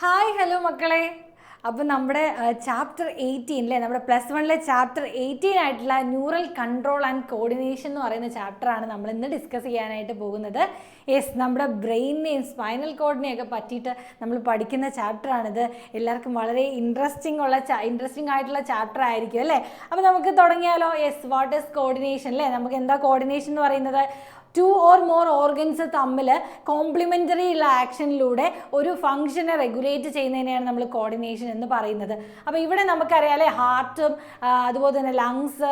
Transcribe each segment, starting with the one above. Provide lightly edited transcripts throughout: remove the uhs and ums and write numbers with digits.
Hi hello മക്കളെ. അപ്പോൾ നമ്മുടെ ചാപ്റ്റർ 18 നമ്മുടെ +1 ചാപ്റ്റർ 18 ആയിട്ടുള്ള ന്യൂറൽ കൺട്രോൾ ആൻഡ് കോർഡിനേഷൻ എന്ന് പറയുന്ന ചാപ്റ്ററാണ് നമ്മൾ ഇന്ന് ഡിസ്കസ് ചെയ്യാനായിട്ട് പോകുന്നത്. നമ്മുടെ ബ്രെയിനിനെയും സ്പൈനൽ കോഡിനെയൊക്കെ പറ്റിയിട്ട് നമ്മൾ പഠിക്കുന്ന ചാപ്റ്ററാണിത്. എല്ലാവർക്കും വളരെ ഇൻട്രസ്റ്റിംഗ് ആയിട്ടുള്ള ചാപ്റ്റർ ആയിരിക്കും അല്ലേ. അപ്പോൾ നമുക്ക് തുടങ്ങിയാലോ. വാട്ട് ഈസ് കോർഡിനേഷൻ അല്ലേ. നമുക്ക് എന്താ കോർഡിനേഷൻ എന്ന് പറയുന്നത്? 2 or more ഓർഗൻസ് തമ്മിൽ കോംപ്ലിമെൻ്ററി ഉള്ള ആക്ഷനിലൂടെ ഒരു ഫംഗ്ഷനെ റെഗുലേറ്റ് ചെയ്യുന്നതിനെയാണ് നമ്മൾ കോർഡിനേഷൻ എന്ന് പറയുന്നത്. അപ്പോൾ ഇവിടെ നമുക്കറിയാലേ ഹാർട്ടും അതുപോലെ തന്നെ ലങ്സ്,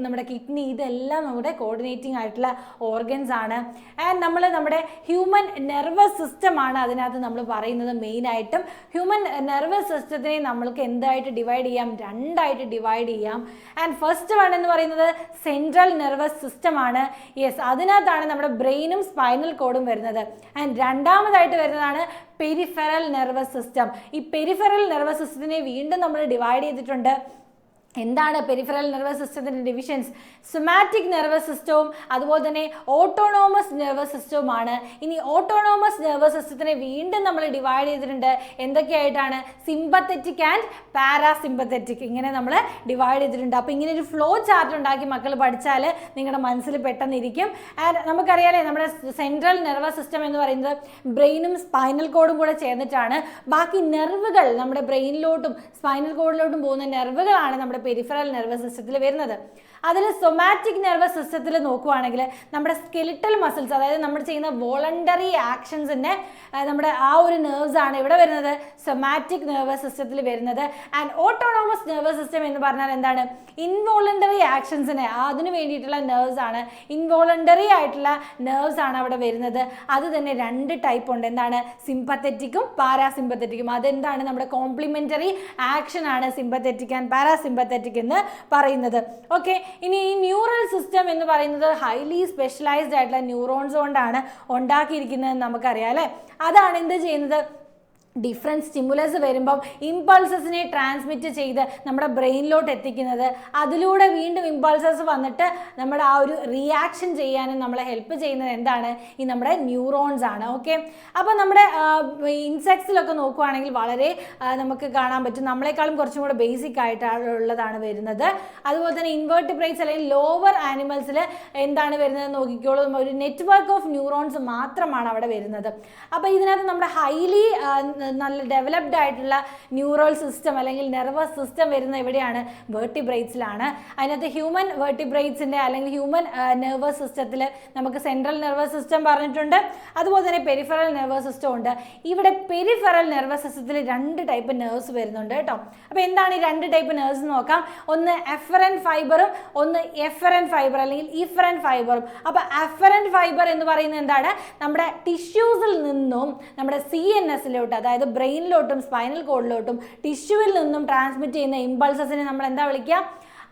നമ്മുടെ കിഡ്നി, ഇതെല്ലാം നമ്മുടെ കോർഡിനേറ്റിംഗ് ആയിട്ടുള്ള ഓർഗൻസ് ആണ്. ആൻഡ് നമ്മുടെ ഹ്യൂമൻ നെർവസ് സിസ്റ്റമാണ് അതിനകത്ത് നമ്മൾ പറയുന്നത്. മെയിനായിട്ടും ഹ്യൂമൻ നെർവസ് സിസ്റ്റത്തിനെ നമ്മൾക്ക് എന്തായിട്ട് ഡിവൈഡ് ചെയ്യാം? 2 ആയിട്ട് ഡിവൈഡ് ചെയ്യാം. ആൻഡ് ഫസ്റ്റ് വൺ എന്ന് പറയുന്നത് സെൻട്രൽ നെർവസ് സിസ്റ്റമാണ്. അതിനകത്ത് നമ്മുടെ ബ്രെയിനും സ്പൈനൽ കോഡും വരുന്നത്. ആൻഡ് രണ്ടാമതായിട്ട് വരുന്നതാണ് പെരിഫെറൽ നെർവസ് സിസ്റ്റം. ഈ പെരിഫെറൽ നെർവസ് സിസ്റ്റത്തിനെ വീണ്ടും നമ്മൾ ഡിവൈഡ് ചെയ്തിട്ടുണ്ട്. എന്താണ് പെരിഫറൽ നെർവസ് സിസ്റ്റത്തിൻ്റെ ഡിവിഷൻസ്? സൊമാറ്റിക് നെർവസ് സിസ്റ്റവും അതുപോലെ തന്നെ ഓട്ടോണോമസ് നെർവസ് സിസ്റ്റവുമാണ്. ഇനി ഓട്ടോണോമസ് നെർവസ് സിസ്റ്റത്തിനെ വീണ്ടും നമ്മൾ ഡിവൈഡ് ചെയ്തിട്ടുണ്ട്. എന്തൊക്കെയായിട്ടാണ്? സിമ്പത്തറ്റിക് ആൻഡ് പാരാസിമ്പത്തറ്റിക്, ഇങ്ങനെ നമ്മൾ ഡിവൈഡ് ചെയ്തിട്ടുണ്ട്. അപ്പോൾ ഇങ്ങനെ ഒരു ഫ്ലോ ചാർട്ട് ഉണ്ടാക്കി മക്കൾ പഠിച്ചാൽ നിങ്ങളുടെ മനസ്സിൽ പെട്ടെന്നിരിക്കും. ആൻഡ് നമുക്കറിയാലേ നമ്മുടെ സെൻട്രൽ നെർവസ് സിസ്റ്റം എന്ന് പറയുന്നത് ബ്രെയിനും സ്പൈനൽ കോഡും കൂടെ ചേർന്നിട്ടാണ്. ബാക്കി നെർവുകൾ നമ്മുടെ ബ്രെയിനിലോട്ടും സ്പൈനൽ കോഡിലോട്ടും പോകുന്ന നെർവുകളാണ് നമ്മുടെ പെരിഫറൽ നെർവസ് സിസ്റ്റത്തിൽ വരുന്നത്. അതിൽ സൊമാറ്റിക് നെർവസ് സിസ്റ്റത്തിൽ നോക്കുവാണെങ്കിൽ നമ്മുടെ സ്കെലിറ്റൽ മസിൽസ്, അതായത് നമ്മൾ ചെയ്യുന്ന വോളണ്ടറി ആക്ഷൻസിൻ്റെ നമ്മുടെ ആ ഒരു നെർവ്സ് ആണ് ഇവിടെ വരുന്നത്, സൊമാറ്റിക് നെർവസ് സിസ്റ്റത്തിൽ വരുന്നത്. ആൻഡ് ഓട്ടോണോമസ് നെർവസ് സിസ്റ്റം എന്ന് പറഞ്ഞാൽ എന്താണ്? ഇൻവോളണ്ടറി ആക്ഷൻസിന് അതിന് വേണ്ടിയിട്ടുള്ള നെർവ്സ് ആണ്. ഇൻവോളണ്ടറി ആയിട്ടുള്ള നെർവ്സ് ആണ് അവിടെ വരുന്നത്. അത് തന്നെ 2 ടൈപ്പ് ഉണ്ട്. എന്താണ്? സിമ്പത്തറ്റിക്കും പാരാസിമ്പത്തറ്റിക്കും. അതെന്താണ്? നമ്മുടെ കോംപ്ലിമെൻ്ററി ആക്ഷൻ ആണ് സിമ്പത്തറ്റിക് ആൻഡ് പാരാസിമ്പത്തറ്റിക് എന്ന് പറയുന്നത്. ഓക്കെ, ഇനി ഈ ന്യൂറൽ സിസ്റ്റം എന്ന് പറയുന്നത് ഹൈലി സ്പെഷ്യലൈസ്ഡ് ആയിട്ടുള്ള ന്യൂറോൺസ് കൊണ്ടാണ് ഉണ്ടാക്കിയിരിക്കുന്നത് നമുക്കറിയാം അല്ലേ. അതാണ് എന്ത് ചെയ്യുന്നത്? ഡിഫറെൻറ്റ് സ്റ്റിമുലസ് വരുമ്പം ഇമ്പൾസസിനെ ട്രാൻസ്മിറ്റ് ചെയ്ത് നമ്മുടെ ബ്രെയിനിലോട്ട് എത്തിക്കുന്നത്. അതിലൂടെ വീണ്ടും ഇമ്പൾസസ് വന്നിട്ട് നമ്മുടെ ആ ഒരു റിയാക്ഷൻ ചെയ്യാനും നമ്മളെ ഹെൽപ്പ് ചെയ്യുന്നത് എന്താണ്? ഈ നമ്മുടെ ന്യൂറോൺസ് ആണ്. ഓക്കെ, അപ്പോൾ നമ്മുടെ ഇൻസെക്ട്സിലൊക്കെ നോക്കുകയാണെങ്കിൽ വളരെ നമുക്ക് കാണാൻ പറ്റും, നമ്മളെക്കാളും കുറച്ചും കൂടെ ബേസിക് ആയിട്ടുള്ളതാണ് വരുന്നത്. അതുപോലെ തന്നെ ഇൻവേർട്ടിബ്രേറ്റ്സ് അല്ലെങ്കിൽ ലോവർ ആനിമൽസിൽ എന്താണ് വരുന്നത് നോക്കിക്കോളൂ. ഒരു നെറ്റ്വർക്ക് ഓഫ് ന്യൂറോൺസ് മാത്രമാണ് അവിടെ വരുന്നത്. അപ്പോൾ ഇതിനകത്ത് നമ്മുടെ ഹൈലി നല്ല ഡെവലപ്ഡ് ആയിട്ടുള്ള ന്യൂറൽ സിസ്റ്റം അല്ലെങ്കിൽ നെർവസ് സിസ്റ്റം വരുന്ന എവിടെയാണ്? വെർട്ടിബ്രേറ്റ്സിലാണ്. അതിനകത്ത് ഹ്യൂമൻ വെർട്ടിബ്രേറ്റ്സിൻ്റെ അല്ലെങ്കിൽ ഹ്യൂമൻ നെർവസ് സിസ്റ്റത്തിൽ നമുക്ക് സെൻട്രൽ നെർവസ് സിസ്റ്റം പറഞ്ഞിട്ടുണ്ട്, അതുപോലെ തന്നെ പെരിഫറൽ നെർവസ് സിസ്റ്റം ഉണ്ട്. ഇവിടെ പെരിഫറൽ നെർവസ് സിസ്റ്റത്തിൽ 2 ടൈപ്പ് നെർവ്സ് വരുന്നുണ്ട് കേട്ടോ. അപ്പോൾ എന്താണ് ഈ 2 ടൈപ്പ് നെർവ്സ് നോക്കാം. ഒന്ന് എഫറൻ ഫൈബറും ഒന്ന് എഫറൻ ഫൈബർ അല്ലെങ്കിൽ ഇഫറൻ ഫൈബറും. അപ്പോൾ എഫറൻ ഫൈബർ എന്ന് പറയുന്നത് എന്താണ്? നമ്മുടെ ടിഷ്യൂസിൽ നിന്നും നമ്മുടെ CNSലോട്ട്, അതായത് ബ്രെയിനിലോട്ടും സ്പൈനൽ കോഡിലോട്ടും ടിഷ്യൂവിൽ നിന്നും ട്രാൻസ്മിറ്റ് ചെയ്യുന്ന ഇമ്പൾസസിനെ നമ്മൾ എന്താ വിളിക്കുക?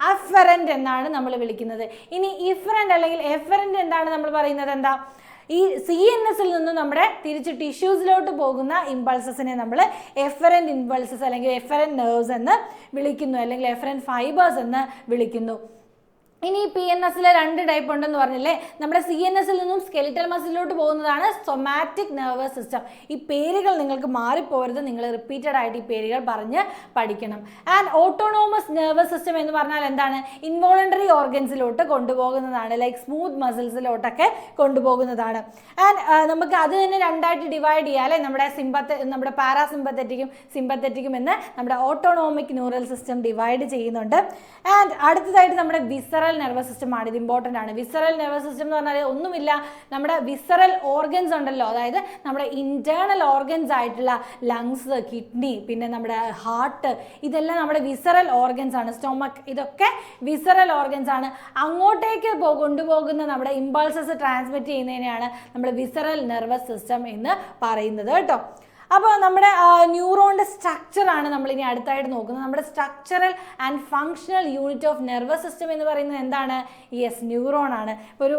അഫറൻറ്റ് എന്നാണ് നമ്മൾ വിളിക്കുന്നത്. ഇനി ഇഫറൻറ്റ് അല്ലെങ്കിൽ എഫറൻറ്റ് എന്താണ് നമ്മൾ പറയുന്നത്? എന്താ? ഈ CNSൽ നിന്നും നമ്മുടെ തിരിച്ച് ടിഷ്യൂസിലോട്ട് പോകുന്ന ഇമ്പൾസസിനെ നമ്മൾ എഫറൻറ്റ് ഇമ്പൾസസ് അല്ലെങ്കിൽ എഫറൻറ്റ് നെർവ്സ് എന്ന് വിളിക്കുന്നു, അല്ലെങ്കിൽ എഫറൻറ്റ് ഫൈബേഴ്സ് എന്ന് വിളിക്കുന്നു. ഇനി PNSൽ 2 ടൈപ്പ് ഉണ്ടെന്ന് പറഞ്ഞില്ലേ. നമ്മുടെ CNSൽ നിന്നും സ്കെലിറ്റൽ മസിലിലോട്ട് പോകുന്നതാണ് സൊമാറ്റിക് നെർവസ് സിസ്റ്റം. ഈ പേരുകൾ നിങ്ങൾക്ക് മാറിപ്പോരുത്, നിങ്ങൾ റിപ്പീറ്റഡ് ആയിട്ട് ഈ പേരുകൾ പറഞ്ഞ് പഠിക്കണം. ആൻഡ് ഓട്ടോണോമസ് നെർവസ് സിസ്റ്റം എന്ന് പറഞ്ഞാൽ എന്താണ്? ഇൻവോളണ്ടറി ഓർഗൻസിലോട്ട് കൊണ്ടുപോകുന്നതാണ്, ലൈക്ക് സ്മൂത്ത് മസിൽസിലോട്ടൊക്കെ കൊണ്ടുപോകുന്നതാണ്. ആൻഡ് നമുക്ക് അത് തന്നെ 2 ആയിട്ട് ഡിവൈഡ് ചെയ്യാം അല്ലേ. നമ്മുടെ പാരാസിമ്പത്തറ്റിക്കും സിമ്പത്തറ്റിക്കും എന്ന് നമ്മുടെ ഓട്ടോണോമിക് ന്യൂറൽ സിസ്റ്റം ഡിവൈഡ് ചെയ്യുന്നുണ്ട്. ആൻഡ് അടുത്തതായിട്ട് നമ്മുടെ വിസറൽ നെർവസ് സിസ്റ്റം ആണ്. ഇത് ഇമ്പോർട്ടൻ്റ് ആണ്. വിസറൽ നെർവസ് സിസ്റ്റം എന്ന് പറഞ്ഞാൽ ഒന്നുമില്ല, നമ്മുടെ വിസറൽ ഓർഗൻസ് ഉണ്ടല്ലോ, അതായത് നമ്മുടെ ഇന്റേണൽ ഓർഗൻസ് ആയിട്ടുള്ള ലങ്സ്, കിഡ്നി, പിന്നെ നമ്മുടെ ഹാർട്ട്, ഇതെല്ലാം നമ്മുടെ വിസറൽ ഓർഗൻസ് ആണ്. സ്റ്റൊമക്ക്, ഇതൊക്കെ വിസറൽ ഓർഗൻസ് ആണ്. അങ്ങോട്ടേക്ക് കൊണ്ടുപോകുന്ന നമ്മുടെ ഇമ്പൾസസ് ട്രാൻസ്മിറ്റ് ചെയ്യുന്നതിനെയാണ് നമ്മൾ വിസറൽ നെർവസ് സിസ്റ്റം എന്ന് പറയുന്നത് കേട്ടോ. അപ്പോൾ നമ്മുടെ ന്യൂറോണിൻ്റെ സ്ട്രക്ചറാണ് നമ്മളിനി അടുത്തായിട്ട് നോക്കുന്നത്. നമ്മുടെ structural and functional unit of nervous system എന്ന് പറയുന്നത് എന്താണ്? ന്യൂറോൺ ആണ്. ഇപ്പോൾ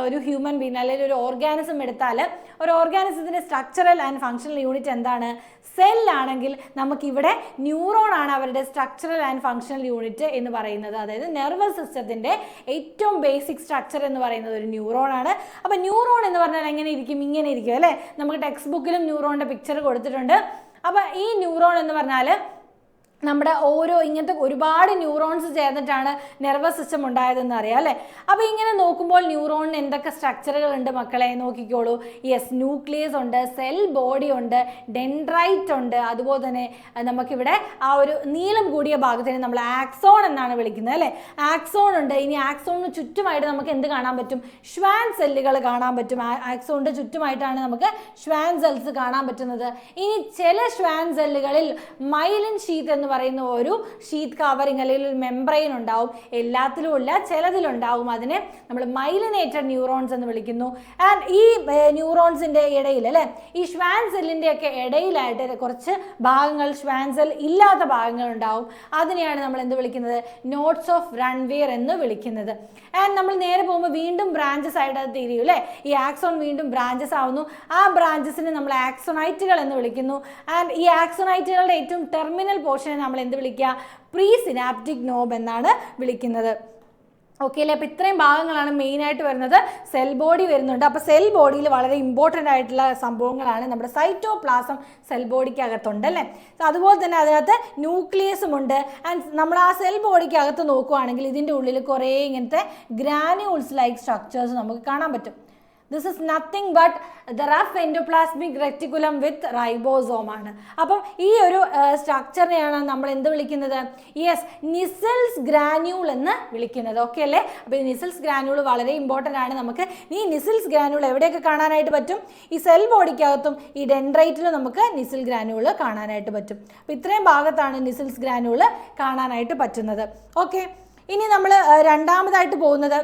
ഒരു ഹ്യൂമൻ ബീങ് അല്ലെങ്കിൽ ഒരു ഓർഗാനിസം എടുത്താൽ ഒരു ഓർഗാനിസത്തിൻ്റെ സ്ട്രക്ചറൽ ആൻഡ് ഫങ്ഷണൽ യൂണിറ്റ് എന്താണ്? സെല്ലാണെങ്കിൽ നമുക്കിവിടെ ന്യൂറോൺ ആണ് അവരുടെ സ്ട്രക്ചറൽ ആൻഡ് ഫങ്ഷണൽ യൂണിറ്റ് എന്ന് പറയുന്നത്. അതായത് നെർവസ് സിസ്റ്റത്തിൻ്റെ ഏറ്റവും ബേസിക് സ്ട്രക്ചർ എന്ന് പറയുന്നത് ഒരു ന്യൂറോൺ ആണ്. അപ്പോൾ ന്യൂറോൺ എന്ന് പറഞ്ഞാൽ എങ്ങനെ ഇരിക്കും? ഇങ്ങനെ ഇരിക്കും അല്ലേ. നമുക്ക് ടെക്സ്റ്റ് ബുക്കിലും ന്യൂറോണിൻ്റെ പിക്ചർ കൊടുത്തിട്ടുണ്ട്. അപ്പോൾ ഈ ന്യൂറോൺ എന്ന് പറഞ്ഞാൽ നമ്മുടെ ഓരോ ഇങ്ങനത്തെ ഒരുപാട് ന്യൂറോൺസ് ചേർന്നിട്ടാണ് നെർവസ് സിസ്റ്റം ഉണ്ടായതെന്ന് അറിയാം അല്ലേ. അപ്പോൾ ഇങ്ങനെ നോക്കുമ്പോൾ ന്യൂറോണിന് എന്തൊക്കെ സ്ട്രക്ചറുകൾ ഉണ്ട് മക്കളെ നോക്കിക്കോളൂ. യെസ്, ന്യൂക്ലിയസ് ഉണ്ട്, സെൽ ബോഡി ഉണ്ട്, ഡെൻഡ്രൈറ്റ് ഉണ്ട്, അതുപോലെ തന്നെ നമുക്കിവിടെ ആ ഒരു നീളം കൂടിയ ഭാഗത്തിന് നമ്മൾ ആക്സോൺ എന്നാണ് വിളിക്കുന്നത് അല്ലേ. ആക്സോൺ ഉണ്ട്. ഇനി ആക്സോണിന് ചുറ്റുമായിട്ട് നമുക്ക് എന്ത് കാണാൻ പറ്റും? ഷ്വാൻ സെല്ലുകൾ കാണാൻ പറ്റും. ആക്സോണിൻ്റെ ചുറ്റുമായിട്ടാണ് നമുക്ക് ഷ്വാൻ സെൽസ് കാണാൻ പറ്റുന്നത്. ഇനി ചില ഷ്വാൻ സെല്ലുകളിൽ മൈലിൻ ഷീത്ത് എന്ന് പറയുന്ന ഒരു ഷീറ്റ് കവറിങ് അല്ലെങ്കിൽ ഒരു മെംബ്രെയിൻ ഉണ്ടാവും. എല്ലാത്തിലും ഇല്ല, ചിലതിലുണ്ടാവും. അതിനെ നമ്മൾ മൈലിനേറ്റഡ് ന്യൂറോൺസ് എന്ന് വിളിക്കുന്നു. ആൻഡ് ഈ ന്യൂറോൺസിൻ്റെ ഇടയിൽ അല്ലേ, ഈ ഷ്വാൻ സെല്ലിൻ്റെ ഒക്കെ ഇടയിലായിട്ട് കുറച്ച് ഭാഗങ്ങൾ, ഷ്വാൻ സെൽ ഇല്ലാത്ത ഭാഗങ്ങൾ ഉണ്ടാവും. അതിനെയാണ് നമ്മൾ എന്ത് വിളിക്കുന്നത്? നോട്ട്സ് ഓഫ് റൺവെയർ എന്ന് വിളിക്കുന്നത്. ആൻഡ് നമ്മൾ നേരെ പോകുമ്പോൾ വീണ്ടും ബ്രാഞ്ചസ് ആയിട്ട് അത് തിരിയും അല്ലേ. ഈ ആക്സോൺ വീണ്ടും ബ്രാഞ്ചസ് ആവുന്നു. ആ ബ്രാഞ്ചസിനെ നമ്മൾ ആക്സോണൈറ്റുകൾ എന്ന് വിളിക്കുന്നു. ആൻഡ് ഈ ആക്സോണൈറ്റുകളുടെ ഏറ്റവും ടെർമിനൽ പോർഷനെ നമ്മൾ എന്ത് വിളിക്കുക? പ്രീ സിനാപ്റ്റിക് നോബ് എന്നാണ് വിളിക്കുന്നത്. ഓക്കെ അല്ലേ. അപ്പോൾ ഇത്രയും ഭാഗങ്ങളാണ് മെയിനായിട്ട് വരുന്നത്. സെൽ ബോഡി വരുന്നുണ്ട്. അപ്പോൾ സെൽ ബോഡിയിൽ വളരെ ഇമ്പോർട്ടൻ്റ് ആയിട്ടുള്ള സംഭവങ്ങളാണ് നമ്മുടെ സൈറ്റോപ്ലാസം സെൽ ബോഡിക്ക് അകത്തുണ്ട് അല്ലേ. അതുപോലെ തന്നെ അതിനകത്ത് ന്യൂക്ലിയസും ഉണ്ട്. ആൻഡ് നമ്മൾ ആ സെൽ ബോഡിക്ക് അകത്ത് നോക്കുകയാണെങ്കിൽ ഇതിൻ്റെ ഉള്ളിൽ കുറേ ഇങ്ങനത്തെ ഗ്രാന്യൂൾസ് ലൈക്ക് സ്ട്രക്ചേഴ്സ് നമുക്ക് കാണാൻ പറ്റും. This is nothing but the rough endoplasmic reticulum with ribosome ആണ്. അപ്പം ഈ ഒരു സ്ട്രക്ചറിനെയാണ് നമ്മൾ എന്ത് വിളിക്കുന്നത്? യെസ്, നിസൽസ് ഗ്രാന്യൂൾ എന്ന് വിളിക്കുന്നത്. ഓക്കെ അല്ലേ. അപ്പോൾ ഈ നിസൽസ് ഗ്രാന്യൂൾ വളരെ ഇമ്പോർട്ടൻ്റ് ആണ്. നമുക്ക് ഈ നിസൽസ് ഗ്രാന്യൂൾ എവിടെയൊക്കെ കാണാനായിട്ട് പറ്റും? ഈ സെൽ ബോഡിക്കകത്തും ഈ ഡെൻഡ്രൈറ്റിലും നമുക്ക് നിസൽ ഗ്രാന്യൂൾ കാണാനായിട്ട് പറ്റും. അപ്പോൾ ഇത്രയും ഭാഗത്താണ് നിസൽസ് ഗ്രാന്യൂൾ കാണാനായിട്ട് പറ്റുന്നത്. ഓക്കെ, ഇനി നമ്മൾ രണ്ടാമതായിട്ട് പോകുന്നത്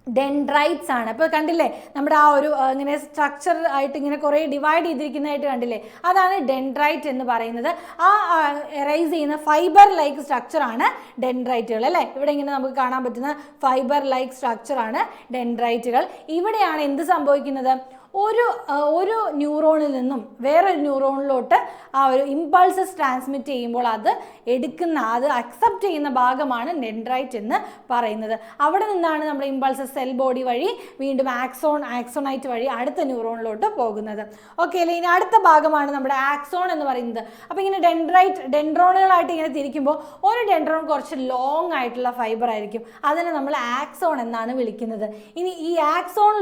ഡെൻഡ്രൈറ്റ്സ് ആണ്. അപ്പോൾ കണ്ടില്ലേ നമ്മുടെ ആ ഒരു ഇങ്ങനെ സ്ട്രക്ചർ ആയിട്ട് ഇങ്ങനെ കുറേ ഡിവൈഡ് ചെയ്തിരിക്കുന്നതായിട്ട് കണ്ടില്ലേ, അതാണ് ഡെൻഡ്രൈറ്റ് എന്ന് പറയുന്നത്. ആ റൈസ് ചെയ്യുന്ന ഫൈബർ ലൈക്ക് സ്ട്രക്ചറാണ് ഡെൻഡ്രൈറ്റുകൾ അല്ലേ. ഇവിടെ ഇങ്ങനെ നമുക്ക് കാണാൻ പറ്റുന്ന ഫൈബർ ലൈക്ക് സ്ട്രക്ചറാണ് ഡെൻഡ്രൈറ്റുകൾ. ഇവിടെയാണ് എന്ത് സംഭവിക്കുന്നത്? ഒരു ന്യൂറോണിൽ നിന്നും വേറൊരു ന്യൂറോണിലോട്ട് ആ ഒരു ഇമ്പൾസസ് ട്രാൻസ്മിറ്റ് ചെയ്യുമ്പോൾ അത് അക്സെപ്റ്റ് ചെയ്യുന്ന ഭാഗമാണ് ഡെൻഡ്രൈറ്റ് എന്ന് പറയുന്നത്. അവിടെ നിന്നാണ് നമ്മുടെ ഇമ്പൾസസ് സെൽ ബോഡി വഴി വീണ്ടും ആക്സോണൈറ്റ് വഴി അടുത്ത ന്യൂറോണിലോട്ട് പോകുന്നത്. ഓക്കെ അല്ലേ. ഇനി അടുത്ത ഭാഗമാണ് നമ്മുടെ ആക്സോൺ എന്ന് പറയുന്നത്. അപ്പോൾ ഇങ്ങനെ ഡെൻഡ്രോണുകളായിട്ട് ഇങ്ങനെ തിരിക്കുമ്പോൾ ഒരു ഡെൻഡ്രോൺ കുറച്ച് ലോങ് ആയിട്ടുള്ള ഫൈബർ ആയിരിക്കും. അതിനെ നമ്മൾ ആക്സോൺ എന്നാണ് വിളിക്കുന്നത്. ഇനി ഈ ആക്സോൺ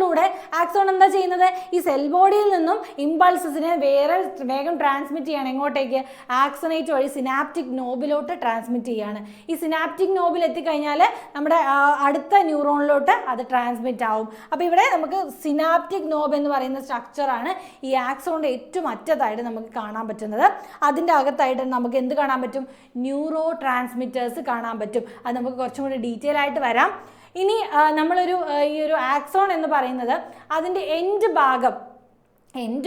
എന്താ ചെയ്യുന്നത്? ഈ സെൽ ബോഡിയിൽ നിന്നും ഇമ്പൾസസിനെ വേഗം ട്രാൻസ്മിറ്റ് ചെയ്യാണ്. എങ്ങോട്ടേക്ക്? ആക്സോണൈറ്റ് വഴി സിനാപ്റ്റിക് നോബിലോട്ട് ട്രാൻസ്മിറ്റ് ചെയ്യാണ്. ഈ സിനാപ്റ്റിക് നോബിൽ എത്തിക്കഴിഞ്ഞാൽ നമ്മുടെ അടുത്ത ന്യൂറോണിലോട്ട് അത് ട്രാൻസ്മിറ്റ് ആവും. അപ്പോൾ ഇവിടെ നമുക്ക് സിനാപ്റ്റിക് നോബ് എന്ന് പറയുന്ന സ്ട്രക്ചറാണ് ഈ ആക്സോണിൻ്റെ ഏറ്റവും അറ്റത്തായിട്ട് നമുക്ക് കാണാൻ പറ്റുന്നത്. അതിൻ്റെ അകത്തായിട്ട് നമുക്ക് എന്ത് കാണാൻ പറ്റും? ന്യൂറോ ട്രാൻസ്മിറ്റേഴ്സ് കാണാൻ പറ്റും. അത് നമുക്ക് കുറച്ചും കൂടി ഡീറ്റെയിൽ ആയിട്ട് വരാം. ഇനി നമ്മളൊരു ഈ ഒരു ആക്സോൺ എന്ന് പറയുന്നത് അതിൻ്റെ എൻഡ്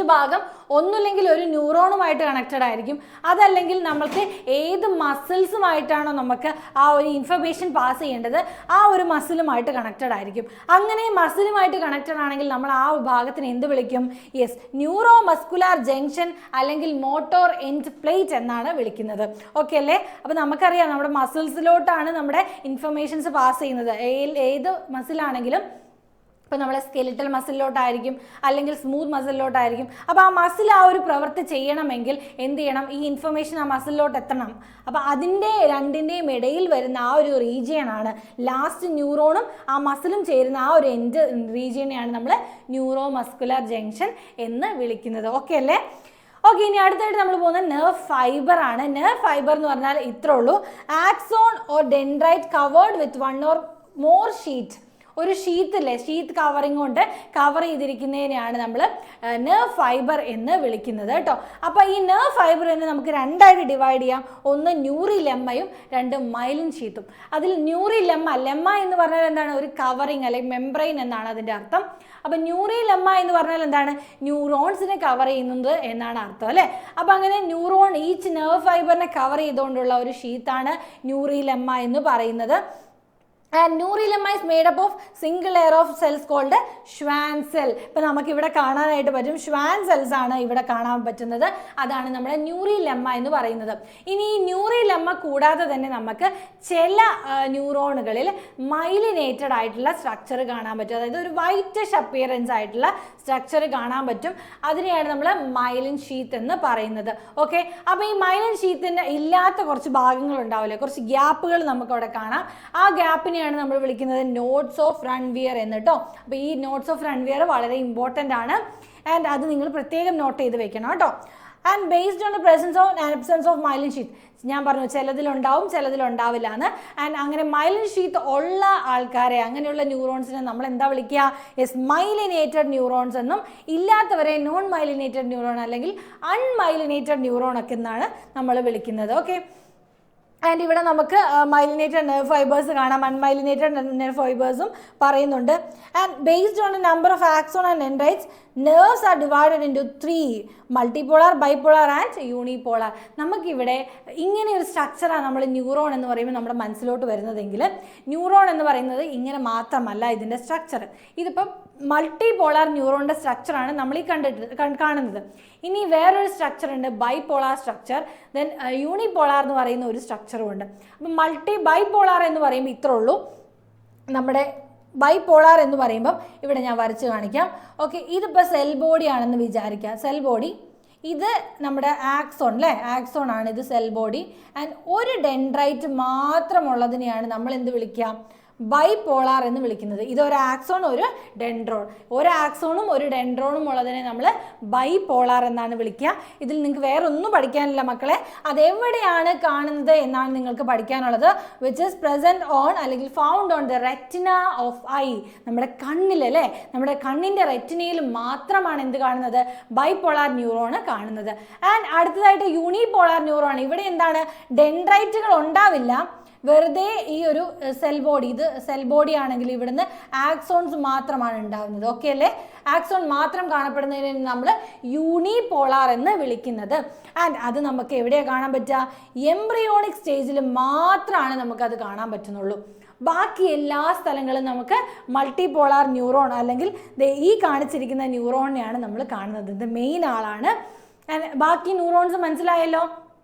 ഭാഗം ഒന്നുമില്ലെങ്കിൽ ഒരു ന്യൂറോണുമായിട്ട് കണക്റ്റഡ് ആയിരിക്കും, അതല്ലെങ്കിൽ നമുക്ക് ഏത് മസിൽസുമായിട്ടാണോ നമുക്ക് ആ ഒരു ഇൻഫർമേഷൻ പാസ് ചെയ്യേണ്ടത് ആ ഒരു മസിലുമായിട്ട് കണക്റ്റഡ് ആയിരിക്കും. അങ്ങനെ മസിലുമായിട്ട് കണക്റ്റഡ് ആണെങ്കിൽ നമ്മൾ ആ ഭാഗത്തിന് എന്ത് വിളിക്കും? യെസ്, ന്യൂറോ മസ്കുലാർ ജംഗ്ഷൻ അല്ലെങ്കിൽ മോട്ടോർ എൻഡ് പ്ലേറ്റ് എന്നാണ് വിളിക്കുന്നത്. ഓക്കെ അല്ലേ. അപ്പോൾ നമുക്കറിയാം നമ്മുടെ മസിൽസിലോട്ടാണ് നമ്മുടെ ഇൻഫർമേഷൻസ് പാസ് ചെയ്യുന്നത്. ഏത് മസിലാണെങ്കിലും ഇപ്പോൾ നമ്മളെ സ്കെലിറ്റൽ മസിലിലോട്ടായിരിക്കും അല്ലെങ്കിൽ സ്മൂത്ത് മസിലിലോട്ടായിരിക്കും. അപ്പോൾ ആ മസിൽ ആ ഒരു പ്രവൃത്തി ചെയ്യണമെങ്കിൽ എന്ത് ചെയ്യണം? ഈ ഇൻഫർമേഷൻ ആ മസിലിലോട്ട് എത്തണം. അപ്പോൾ അതിൻ്റെ രണ്ടിൻ്റെയും ഇടയിൽ വരുന്ന ആ ഒരു റീജിയനാണ് ലാസ്റ്റ് ന്യൂറോണും ആ മസിലും ചേരുന്ന ആ ഒരു എൻഡ് റീജിയനെയാണ് നമ്മൾ ന്യൂറോ മസ്കുലർ ജംഗ്ഷൻ എന്ന് വിളിക്കുന്നത്. ഓക്കെ അല്ലേ. ഓക്കെ, ഇനി അടുത്തായിട്ട് നമ്മൾ പോകുന്നത് നെർവ് ഫൈബർ ആണ്. നെർവ് ഫൈബർ എന്ന് പറഞ്ഞാൽ ഇത്രേ ഉള്ളൂ. Axon or dendrite covered with one or more sheet. ഒരു ഷീത്ത് കവറിങ് കൊണ്ട് കവർ ചെയ്തിരിക്കുന്നതിനെയാണ് നമ്മൾ നെർവ് ഫൈബർ എന്ന് വിളിക്കുന്നത് കേട്ടോ. അപ്പോൾ ഈ നെർവ് ഫൈബറിനെ നമുക്ക് രണ്ടായിട്ട് ഡിവൈഡ് ചെയ്യാം. ഒന്ന് ന്യൂറി ലെമ്മയും രണ്ട് മൈലിൻ ഷീത്തും. അതിൽ ന്യൂറി ലെമ്മ എന്ന് പറഞ്ഞാൽ എന്താണ്? ഒരു കവറിങ് അല്ലെങ്കിൽ മെംബ്രെയിൻ എന്നാണ് അതിൻ്റെ അർത്ഥം. അപ്പോൾ ന്യൂറി ലെമ്മ എന്ന് പറഞ്ഞാൽ എന്താണ്? ന്യൂറോൺസിനെ കവർ ചെയ്യുന്നത് എന്നാണ് അർത്ഥം അല്ലേ. അപ്പോൾ അങ്ങനെ ഈച്ച് നെർവ് ഫൈബറിനെ കവർ ചെയ്തുകൊണ്ടുള്ള ഒരു ഷീത്താണ് ന്യൂറി ലെമ്മ എന്ന് പറയുന്നത്. And neurilemma is made up of single layer of cells called Schwann cell. ഇപ്പം നമുക്ക് ഇവിടെ കാണാനായിട്ട് പറ്റും, ഷ്വാൻ സെൽസ് ആണ് ഇവിടെ കാണാൻ പറ്റുന്നത്. അതാണ് നമ്മുടെ ന്യൂറിലെമ്മ എന്ന് പറയുന്നത്. ഇനി ഈ ന്യൂറിലെമ്മ കൂടാതെ തന്നെ നമുക്ക് ചില ന്യൂറോണുകളിൽ മൈലിനേറ്റഡ് ആയിട്ടുള്ള സ്ട്രക്ചർ കാണാൻ പറ്റും. അതായത് ഒരു വൈറ്റിഷ് അപ്പിയറൻസ് ആയിട്ടുള്ള സ്ട്രക്ചർ കാണാൻ പറ്റും. അതിനെയാണ് നമ്മൾ മൈലിൻ ഷീത്ത് എന്ന് പറയുന്നത്. ഓക്കെ, അപ്പോൾ ഈ മൈലിൻ ഷീത്തിന് ഇല്ലാത്ത കുറച്ച് ഭാഗങ്ങൾ ഉണ്ടാവില്ലേ, കുറച്ച് ഗ്യാപ്പുകൾ നമുക്ക് അവിടെ കാണാം. ആ ഗ്യാപ്പിനെ നമ്മൾ വിളിക്കുന്നത് നോട്ട്സ് ഓഫ് റൺവിയർ എന്നിട്ടോ. അപ്പോൾ ഈ നോട്ട്സ് ഓഫ് റൺവിയർ വളരെ ഇമ്പോർട്ടൻ്റ് ആണ്. ആൻഡ് അത് നിങ്ങൾ പ്രത്യേകം നോട്ട് ചെയ്ത് വെക്കണം കേട്ടോ. And based on the presence of and absence of myelin sheath, ഞാൻ പറഞ്ഞു ചിലതിലുണ്ടാവും ചിലതിലുണ്ടാവില്ല എന്ന്. ആൻഡ് അങ്ങനെ മൈലിൻ ഷീത്ത് ഉള്ള ആൾക്കാരെ, അങ്ങനെയുള്ള ന്യൂറോൺസിനെ നമ്മൾ എന്താ വിളിക്കുക? യെസ്, മൈലിനേറ്റഡ് ന്യൂറോൺസ് എന്നും, ഇല്ലാത്തവരെ നോൺ മൈലിനേറ്റഡ് ന്യൂറോൺ അല്ലെങ്കിൽ അൺമൈലിനേറ്റഡ് ന്യൂറോൺ ഒക്കെ എന്നാണ് നമ്മൾ വിളിക്കുന്നത്. ഓക്കെ, ആൻഡ് ഇവിടെ നമുക്ക് മൈലിനേറ്റഡ് നെർവ് ഫൈബേഴ്സ് കാണാം, അൺമൈലിനേറ്റഡ് നെർവ് ഫൈബേഴ്സും പറയുന്നുണ്ട്. And based on A number of axon and dendrites nerves are divided into 3: multipolar, bipolar and unipolar. നമുക്കിവിടെ ഇങ്ങനെ ഒരു സ്ട്രക്ചറാണ് നമ്മൾ ന്യൂറോൺ എന്ന് പറയുമ്പോൾ നമ്മുടെ മനസ്സിലോട്ട് വരുന്നതെങ്കിൽ, ന്യൂറോൺ എന്ന് പറയുന്നത് ഇങ്ങനെ മാത്രമല്ല ഇതിൻ്റെ സ്ട്രക്ചർ. ഇതിപ്പം മൾട്ടിപോളാർ ന്യൂറോണിൻ്റെ സ്ട്രക്ചറാണ് നമ്മൾ ഈ കാണുന്നത്. ഇനി വേറൊരു സ്ട്രക്ചർ ഉണ്ട്, ബൈപോളാർ സ്ട്രക്ചർ. ദെൻ യൂണിപോളാർ എന്ന് പറയുന്ന ഒരു സ്ട്രക്ചറും ഉണ്ട്. അപ്പം ബൈപോളാർ എന്ന് പറയുമ്പോൾ ഇത്രേ ഉള്ളൂ. നമ്മുടെ ബൈപോളാർ എന്ന് പറയുമ്പം ഇവിടെ ഞാൻ വരച്ച് കാണിക്കാം. ഓക്കെ, ഇതിപ്പോൾ സെൽ ബോഡി ആണെന്ന് വിചാരിക്കാം. സെൽ ബോഡി, ഇത് നമ്മുടെ ആക്സോൺ അല്ലേ, ആക്സോൺ ആണ് ഇത് സെൽ ബോഡി. ആൻഡ് ഒരു ഡെൻഡ്രൈറ്റ് മാത്രമുള്ളതിനെയാണ് നമ്മൾ എന്ത് വിളിക്കുക? ബൈപോളാർ എന്ന് വിളിക്കുന്നത്. ഇതൊരു ആക്സോൺ ഒരു ഡെൻഡ്രോൺ, ഒരു ആക്സോണും ഒരു ഡെൻഡ്രോണും ഉള്ളതിനെ നമ്മൾ ബൈപോളാർ എന്നാണ് വിളിക്കുക. ഇതിൽ നിങ്ങൾക്ക് വേറെ ഒന്നും പഠിക്കാനില്ല മക്കളെ. അതെവിടെയാണ് കാണുന്നത് എന്നാണ് നിങ്ങൾക്ക് പഠിക്കാനുള്ളത്. വിച്ച് ഈസ് പ്രസൻറ്റ് ഓൺ അല്ലെങ്കിൽ found on the retina of I. നമ്മുടെ കണ്ണിലല്ലേ, നമ്മുടെ കണ്ണിൻ്റെ റെറ്റിനയിൽ മാത്രമാണ് എന്ത് കാണുന്നത്? ബൈപോളാർ ന്യൂറോൺ കാണുന്നത്. ആൻഡ് അടുത്തതായിട്ട് യൂണിപോളാർ ന്യൂറോൺ. ഇവിടെ എന്താണ്? ഡെൻഡ്രൈറ്റുകൾ ഉണ്ടാവില്ല, വെറുതെ ഈ ഒരു സെൽ ബോഡി, ഇത് സെൽ ബോഡി ആണെങ്കിൽ ഇവിടുന്ന് ആക്സോൺസ് മാത്രമാണ് ഉണ്ടാകുന്നത്. ഓക്കെ അല്ലേ? ആക്സോൺ മാത്രം കാണപ്പെടുന്നതിനെ നമ്മൾ യൂണിപോളാർ എന്ന് വിളിക്കുന്നത്. ആൻഡ് അത് നമുക്ക് എവിടെയാണ് കാണാൻ പറ്റുക? എംബ്രിയോണിക് സ്റ്റേജിൽ മാത്രമാണ് നമുക്കത് കാണാൻ പറ്റുന്നുള്ളൂ. ബാക്കി എല്ലാ സ്ഥലങ്ങളും നമുക്ക് മൾട്ടിപോളാർ ന്യൂറോൺ അല്ലെങ്കിൽ ഈ കാണിച്ചിരിക്കുന്ന ന്യൂറോണിനെയാണ് നമ്മൾ കാണുന്നത്. ഇത് മെയിൻ ആളാണ്. ബാക്കി ന്യൂറോൺസ് മനസ്സിലായല്ലോ.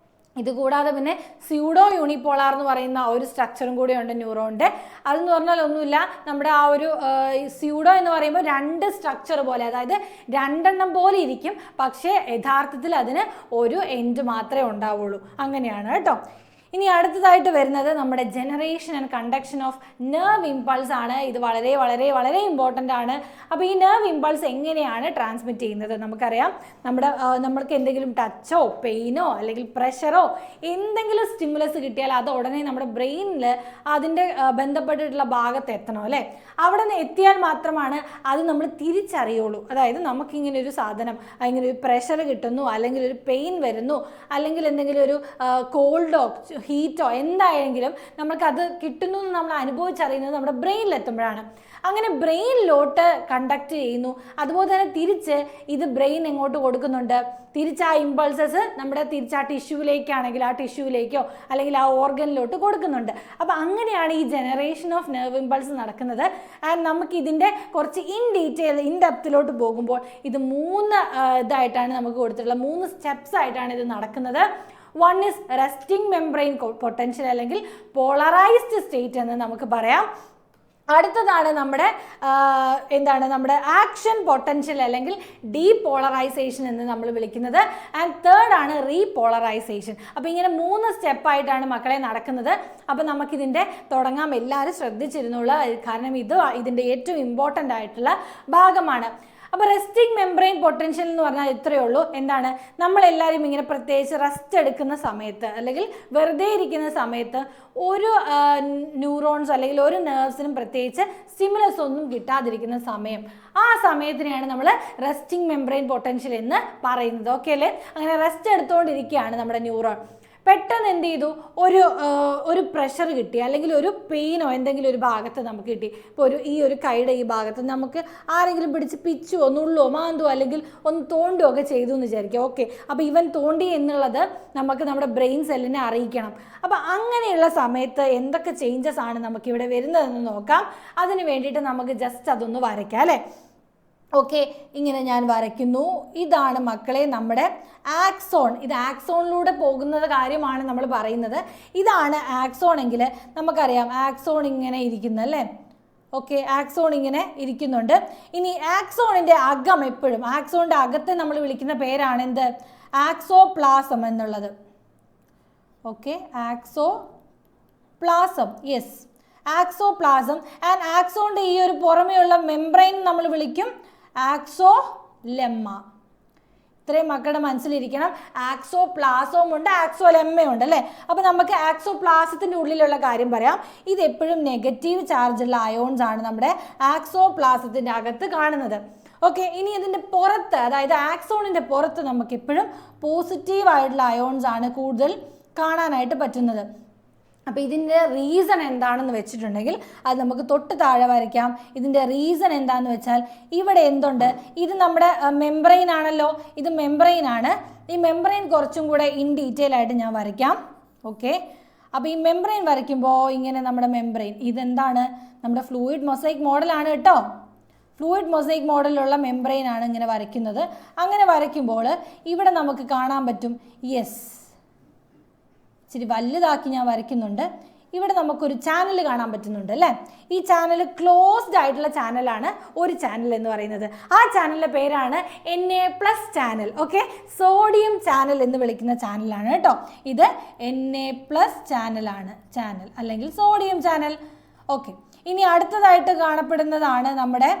ഇതുകൂടാതെ പിന്നെ സ്യൂഡോ യൂണിപോളാർ എന്ന് പറയുന്ന ഒരു സ്ട്രക്ചറും കൂടി ഉണ്ട് ന്യൂറോണിൻ്റെ. അതെന്ന് പറഞ്ഞാൽ ഒന്നുമില്ല, നമ്മുടെ ആ ഒരു സ്യൂഡോ എന്ന് പറയുമ്പോൾ രണ്ട് സ്ട്രക്ചർ പോലെ, അതായത് രണ്ടെണ്ണം പോലെ ഇരിക്കും, പക്ഷേ യഥാർത്ഥത്തിൽ അതിന് ഒരു എൻഡ് മാത്രമേ ഉണ്ടാവുള്ളൂ. അങ്ങനെയാണ് കേട്ടോ. ഇനി അടുത്തതായിട്ട് വരുന്നത് നമ്മുടെ generation and conduction of nerve impulse ആണ്. ഇത് വളരെ വളരെ വളരെ ഇമ്പോർട്ടൻ്റ് ആണ്. അപ്പോൾ ഈ നെർവ് ഇമ്പൾസ് എങ്ങനെയാണ് ട്രാൻസ്മിറ്റ് ചെയ്യുന്നത്? നമുക്കറിയാം, നമ്മൾക്ക് എന്തെങ്കിലും ടച്ചോ പെയിനോ അല്ലെങ്കിൽ പ്രഷറോ എന്തെങ്കിലും സ്റ്റിമുലസ് കിട്ടിയാൽ അത് ഉടനെ നമ്മുടെ ബ്രെയിനിൽ അതിൻ്റെ ബന്ധപ്പെട്ടിട്ടുള്ള ഭാഗത്ത് എത്തണം അല്ലേ. അവിടെ നിന്ന് എത്തിയാൽ മാത്രമാണ് അത് നമ്മൾ തിരിച്ചറിയുള്ളൂ. അതായത് നമുക്കിങ്ങനെ ഒരു സാധനം, ഇങ്ങനെ ഒരു പ്രഷർ കിട്ടുന്നു, അല്ലെങ്കിൽ ഒരു പെയിൻ വരുന്നു, അല്ലെങ്കിൽ എന്തെങ്കിലും ഒരു കോൾഡോ ഹീറ്റോ എന്തായെങ്കിലും നമുക്കത് കിട്ടുന്നു എന്ന് നമ്മൾ അനുഭവിച്ചറിയുന്നത് നമ്മുടെ ബ്രെയിനിലെത്തുമ്പോഴാണ്. അങ്ങനെ ബ്രെയിനിലോട്ട് കണ്ടക്ട് ചെയ്യുന്നു. അതുപോലെ തന്നെ തിരിച്ച് ഇത് ബ്രെയിൻ എങ്ങോട്ട് കൊടുക്കുന്നുണ്ട്? തിരിച്ച് ആ ഇമ്പൾസസ് നമ്മുടെ തിരിച്ച് ആ ടിഷ്യൂവിലേക്കാണെങ്കിൽ ആ ടിഷ്യൂവിലേക്കോ അല്ലെങ്കിൽ ആ ഓർഗനിലോട്ട് കൊടുക്കുന്നുണ്ട്. അപ്പോൾ അങ്ങനെയാണ് ഈ ജനറേഷൻ ഓഫ് നെർവ് ഇമ്പൾസ് നടക്കുന്നത്. ആൻഡ് നമുക്ക് ഇതിൻ്റെ കുറച്ച് ഇൻ ഡെപ്തിലോട്ട് പോകുമ്പോൾ ഇത് 3 ഇതായിട്ടാണ് നമുക്ക് കൊടുത്തിട്ടുള്ളത്, 3 സ്റ്റെപ്സ് ആയിട്ടാണ് ഇത് നടക്കുന്നത്. One is resting membrane potential അല്ലെങ്കിൽ പോളറൈസ്ഡ് സ്റ്റേറ്റ് എന്ന് നമുക്ക് പറയാം. അടുത്തതാണ് നമ്മുടെ നമ്മുടെ ആക്ഷൻ പൊട്ടൻഷ്യൽ അല്ലെങ്കിൽ ഡീപോളറൈസേഷൻ എന്ന് നമ്മൾ വിളിക്കുന്നത്. ആൻഡ് തേർഡ് ആണ് റീപോളറൈസേഷൻ. അപ്പോൾ ഇങ്ങനെ 3 സ്റ്റെപ്പായിട്ടാണ് മക്കളെ നടക്കുന്നത്. അപ്പോൾ നമുക്കിതിൻ്റെ തുടങ്ങാം. എല്ലാവരും ശ്രദ്ധിച്ചിരുന്നുള്ള, കാരണം ഇതിൻ്റെ ഏറ്റവും ഇമ്പോർട്ടൻ്റ് ആയിട്ടുള്ള ഭാഗമാണ്. അപ്പോൾ റെസ്റ്റിംഗ് മെംബ്രെയിൻ പൊട്ടൻഷ്യൽ എന്ന് പറഞ്ഞാൽ ഇത്രയേ ഉള്ളൂ. എന്താണ്? നമ്മളെല്ലാവരും ഇങ്ങനെ പ്രത്യേകിച്ച് റെസ്റ്റ് എടുക്കുന്ന സമയത്ത് അല്ലെങ്കിൽ വെറുതെ ഇരിക്കുന്ന സമയത്ത് ഒരു ന്യൂറോൺസ് അല്ലെങ്കിൽ ഒരു നെർവ്സിനും പ്രത്യേകിച്ച് സ്റ്റിമുലസ് ഒന്നും കിട്ടാതിരിക്കുന്ന സമയം, ആ സമയത്തിനെയാണ് നമ്മൾ റെസ്റ്റിംഗ് മെംബ്രെയിൻ പൊട്ടൻഷ്യൽ എന്ന് പറയുന്നത്. ഓക്കെ അല്ലേ? അങ്ങനെ റെസ്റ്റ് എടുത്തുകൊണ്ടിരിക്കുകയാണ് നമ്മുടെ ന്യൂറോൺ. പെട്ടെന്ന് എന്ത് ചെയ്തു, ഒരു പ്രഷർ കിട്ടി, അല്ലെങ്കിൽ ഒരു പെയിനോ എന്തെങ്കിലും ഒരു ഭാഗത്ത് നമുക്ക് കിട്ടി. ഇപ്പോൾ ഈ ഒരു കൈയുടെ ഈ ഭാഗത്ത് നമുക്ക് ആരെങ്കിലും പിടിച്ച് പിച്ചുവോ നുള്ളുവോ മാന്തുവോ അല്ലെങ്കിൽ ഒന്ന് തോണ്ടുവോ ഒക്കെ ചെയ്തു എന്ന് വിചാരിക്കുക. ഓക്കെ, അപ്പോൾ ഇവൻ തോണ്ടി എന്നുള്ളത് നമുക്ക് നമ്മുടെ ബ്രെയിൻ സെല്ലിനെ അറിയിക്കണം. അപ്പോൾ അങ്ങനെയുള്ള സമയത്ത് എന്തൊക്കെ ചേഞ്ചസ് ആണ് നമുക്കിവിടെ വരുന്നതെന്ന് നോക്കാം. അതിന് വേണ്ടിയിട്ട് നമുക്ക് ജസ്റ്റ് അതൊന്ന് വരയ്ക്കാം അല്ലേ. ഓക്കെ, ഇങ്ങനെ ഞാൻ വരയ്ക്കുന്നു. ഇതാണ് മക്കളെ നമ്മുടെ ആക്സോൺ. ഇത് ആക്സോണിലൂടെ പോകുന്നത് കാര്യമാണ് നമ്മൾ പറയുന്നത്. ഇതാണ് ആക്സോൺ എങ്കിൽ നമുക്കറിയാം ആക്സോൺ ഇങ്ങനെ ഇരിക്കുന്നല്ലേ. ഓക്കെ, ആക്സോൺ ഇങ്ങനെ ഇരിക്കുന്നുണ്ട്. ഇനി ആക്സോണിൻ്റെ അകം എപ്പോഴും, ആക്സോണിൻ്റെ അകത്തെ നമ്മൾ വിളിക്കുന്ന പേരാണ് എന്ത്, ആക്സോപ്ലാസം എന്നുള്ളത്. Okay, axoplasm, yes, axoplasm. And ആക്സോണിൻ്റെ ഈ ഒരു പുറമെയുള്ള മെംബ്രെയിൻ നമ്മൾ വിളിക്കും ആക്സോലെമ്മ. ഇത്രയും മക്കളുടെ മനസ്സിലിരിക്കണം. ആക്സോപ്ലാസവും ഉണ്ട്, ആക്സോലെമ്മയും ഉണ്ട് അല്ലേ. അപ്പോൾ നമുക്ക് ആക്സോപ്ലാസത്തിൻ്റെ ഉള്ളിലുള്ള കാര്യം പറയാം. ഇത് എപ്പോഴും നെഗറ്റീവ് ചാർജുള്ള അയോൺസ് ആണ് നമ്മുടെ ആക്സോപ്ലാസത്തിൻ്റെ അകത്ത് കാണുന്നത്. ഓക്കെ, ഇനി ഇതിൻ്റെ പുറത്ത്, അതായത് ആക്സോണിൻ്റെ പുറത്ത് നമുക്ക് എപ്പോഴും പോസിറ്റീവായിട്ടുള്ള അയോൺസ് ആണ് കൂടുതൽ കാണാനായിട്ട് പറ്റുന്നത്. അപ്പോൾ ഇതിൻ്റെ റീസൺ എന്താണെന്ന് വെച്ചിട്ടുണ്ടെങ്കിൽ അത് നമുക്ക് തൊട്ട് താഴെ വരയ്ക്കാം. ഇതിൻ്റെ റീസൺ എന്താണെന്ന് വെച്ചാൽ ഇവിടെ എന്തുണ്ട്, ഇത് നമ്മുടെ മെംബ്രെയിൻ ആണല്ലോ, ഇത് മെംബ്രെയിൻ ആണ്. ഈ മെംബ്രെയിൻ കുറച്ചും കൂടെ ഇൻ ഡീറ്റെയിൽ ആയിട്ട് ഞാൻ വരയ്ക്കാം. ഓക്കെ, അപ്പോൾ ഈ മെംബ്രെയിൻ വരയ്ക്കുമ്പോൾ ഇങ്ങനെ നമ്മുടെ മെംബ്രെയിൻ ഇതെന്താണ്, നമ്മുടെ ഫ്ലൂയിഡ് മൊസൈക്ക് മോഡലാണ് കേട്ടോ. ഫ്ലൂയിഡ് മൊസൈക്ക് മോഡലുള്ള മെംബ്രെയിൻ ആണ് ഇങ്ങനെ വരയ്ക്കുന്നത്. അങ്ങനെ വരയ്ക്കുമ്പോൾ ഇവിടെ നമുക്ക് കാണാൻ പറ്റും, യെസ്, ഇച്ചിരി വലുതാക്കി ഞാൻ വരയ്ക്കുന്നുണ്ട്. ഇവിടെ നമുക്കൊരു ചാനൽ കാണാൻ പറ്റുന്നുണ്ട് അല്ലേ. ഈ ചാനൽ ക്ലോസ്ഡ് ആയിട്ടുള്ള ചാനലാണ് ഒരു ചാനൽ എന്ന് പറയുന്നത്. ആ ചാനലിൻ്റെ പേരാണ് Na+ channel. Okay, sodium channel എന്ന് വിളിക്കുന്ന ചാനലാണ് കേട്ടോ. ഇത് Na+ ചാനലാണ്, ചാനൽ അല്ലെങ്കിൽ സോഡിയം ചാനൽ. ഓക്കെ, ഇനി അടുത്തതായിട്ട് കാണപ്പെടുന്നതാണ് നമ്മുടെ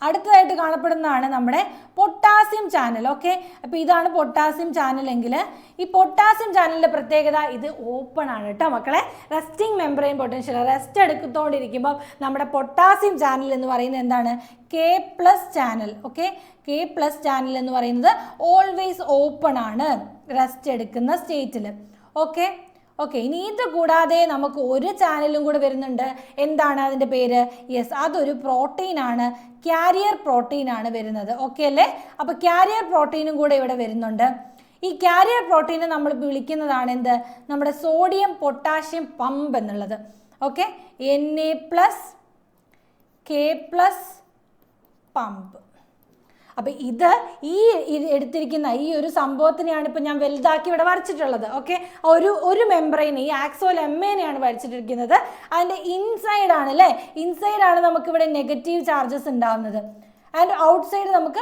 അടുത്തതായിട്ട് കാണപ്പെടുന്നതാണ് നമ്മുടെ പൊട്ടാസ്യം ചാനൽ. ഓക്കെ, അപ്പോൾ ഇതാണ് പൊട്ടാസ്യം ചാനൽ എങ്കിൽ ഈ പൊട്ടാസ്യം ചാനലിൻ്റെ പ്രത്യേകത ഇത് ഓപ്പൺ ആണ് കേട്ടോ മക്കളെ. റെസ്റ്റിംഗ് മെംബ്രെയിൻ പൊട്ടൻഷ്യൽ, റെസ്റ്റ് എടുത്തുകൊണ്ടിരിക്കുമ്പോൾ നമ്മുടെ പൊട്ടാസ്യം ചാനൽ എന്ന് പറയുന്നത് എന്താണ്, K+ channel. Okay, K+ channel എന്ന് പറയുന്നത് ഓൾവേസ് ഓപ്പൺ ആണ് റെസ്റ്റ് എടുക്കുന്ന സ്റ്റേറ്റിൽ. ഓക്കെ, ഇനി ഇത് കൂടാതെ നമുക്ക് ഒരു ചാനലും കൂടെ വരുന്നുണ്ട്. എന്താണ് അതിൻ്റെ പേര്, യെസ്, അതൊരു പ്രോട്ടീനാണ്, ക്യാരിയർ പ്രോട്ടീനാണ് വരുന്നത്. ഓക്കെ അല്ലേ. അപ്പോൾ ക്യാരിയർ പ്രോട്ടീനും കൂടെ ഇവിടെ വരുന്നുണ്ട്. ഈ ക്യാരിയർ പ്രോട്ടീനെ നമ്മൾ വിളിക്കുന്നതാണ് എന്ത്, നമ്മുടെ സോഡിയം പൊട്ടാഷ്യം പമ്പ് എന്നുള്ളത്. Okay, Na+, K+ pump. അപ്പോൾ ഇത് എടുത്തിരിക്കുന്ന ഈ ഒരു സംഭവത്തിനെയാണ് ഇപ്പോൾ ഞാൻ വലുതാക്കി ഇവിടെ വരച്ചിട്ടുള്ളത്. ഓക്കെ, ഒരു മെംബ്രെയിൻ, ഈ ആക്സോലെമ്മേനെയാണ് വരച്ചിട്ടിരിക്കുന്നത്. അതിൻ്റെ ഇൻസൈഡാണ് അല്ലേ, ഇൻസൈഡാണ് നമുക്കിവിടെ നെഗറ്റീവ് ചാർജസ് ഉണ്ടാകുന്നത്. ആൻഡ് ഔട്ട്സൈഡ് നമുക്ക്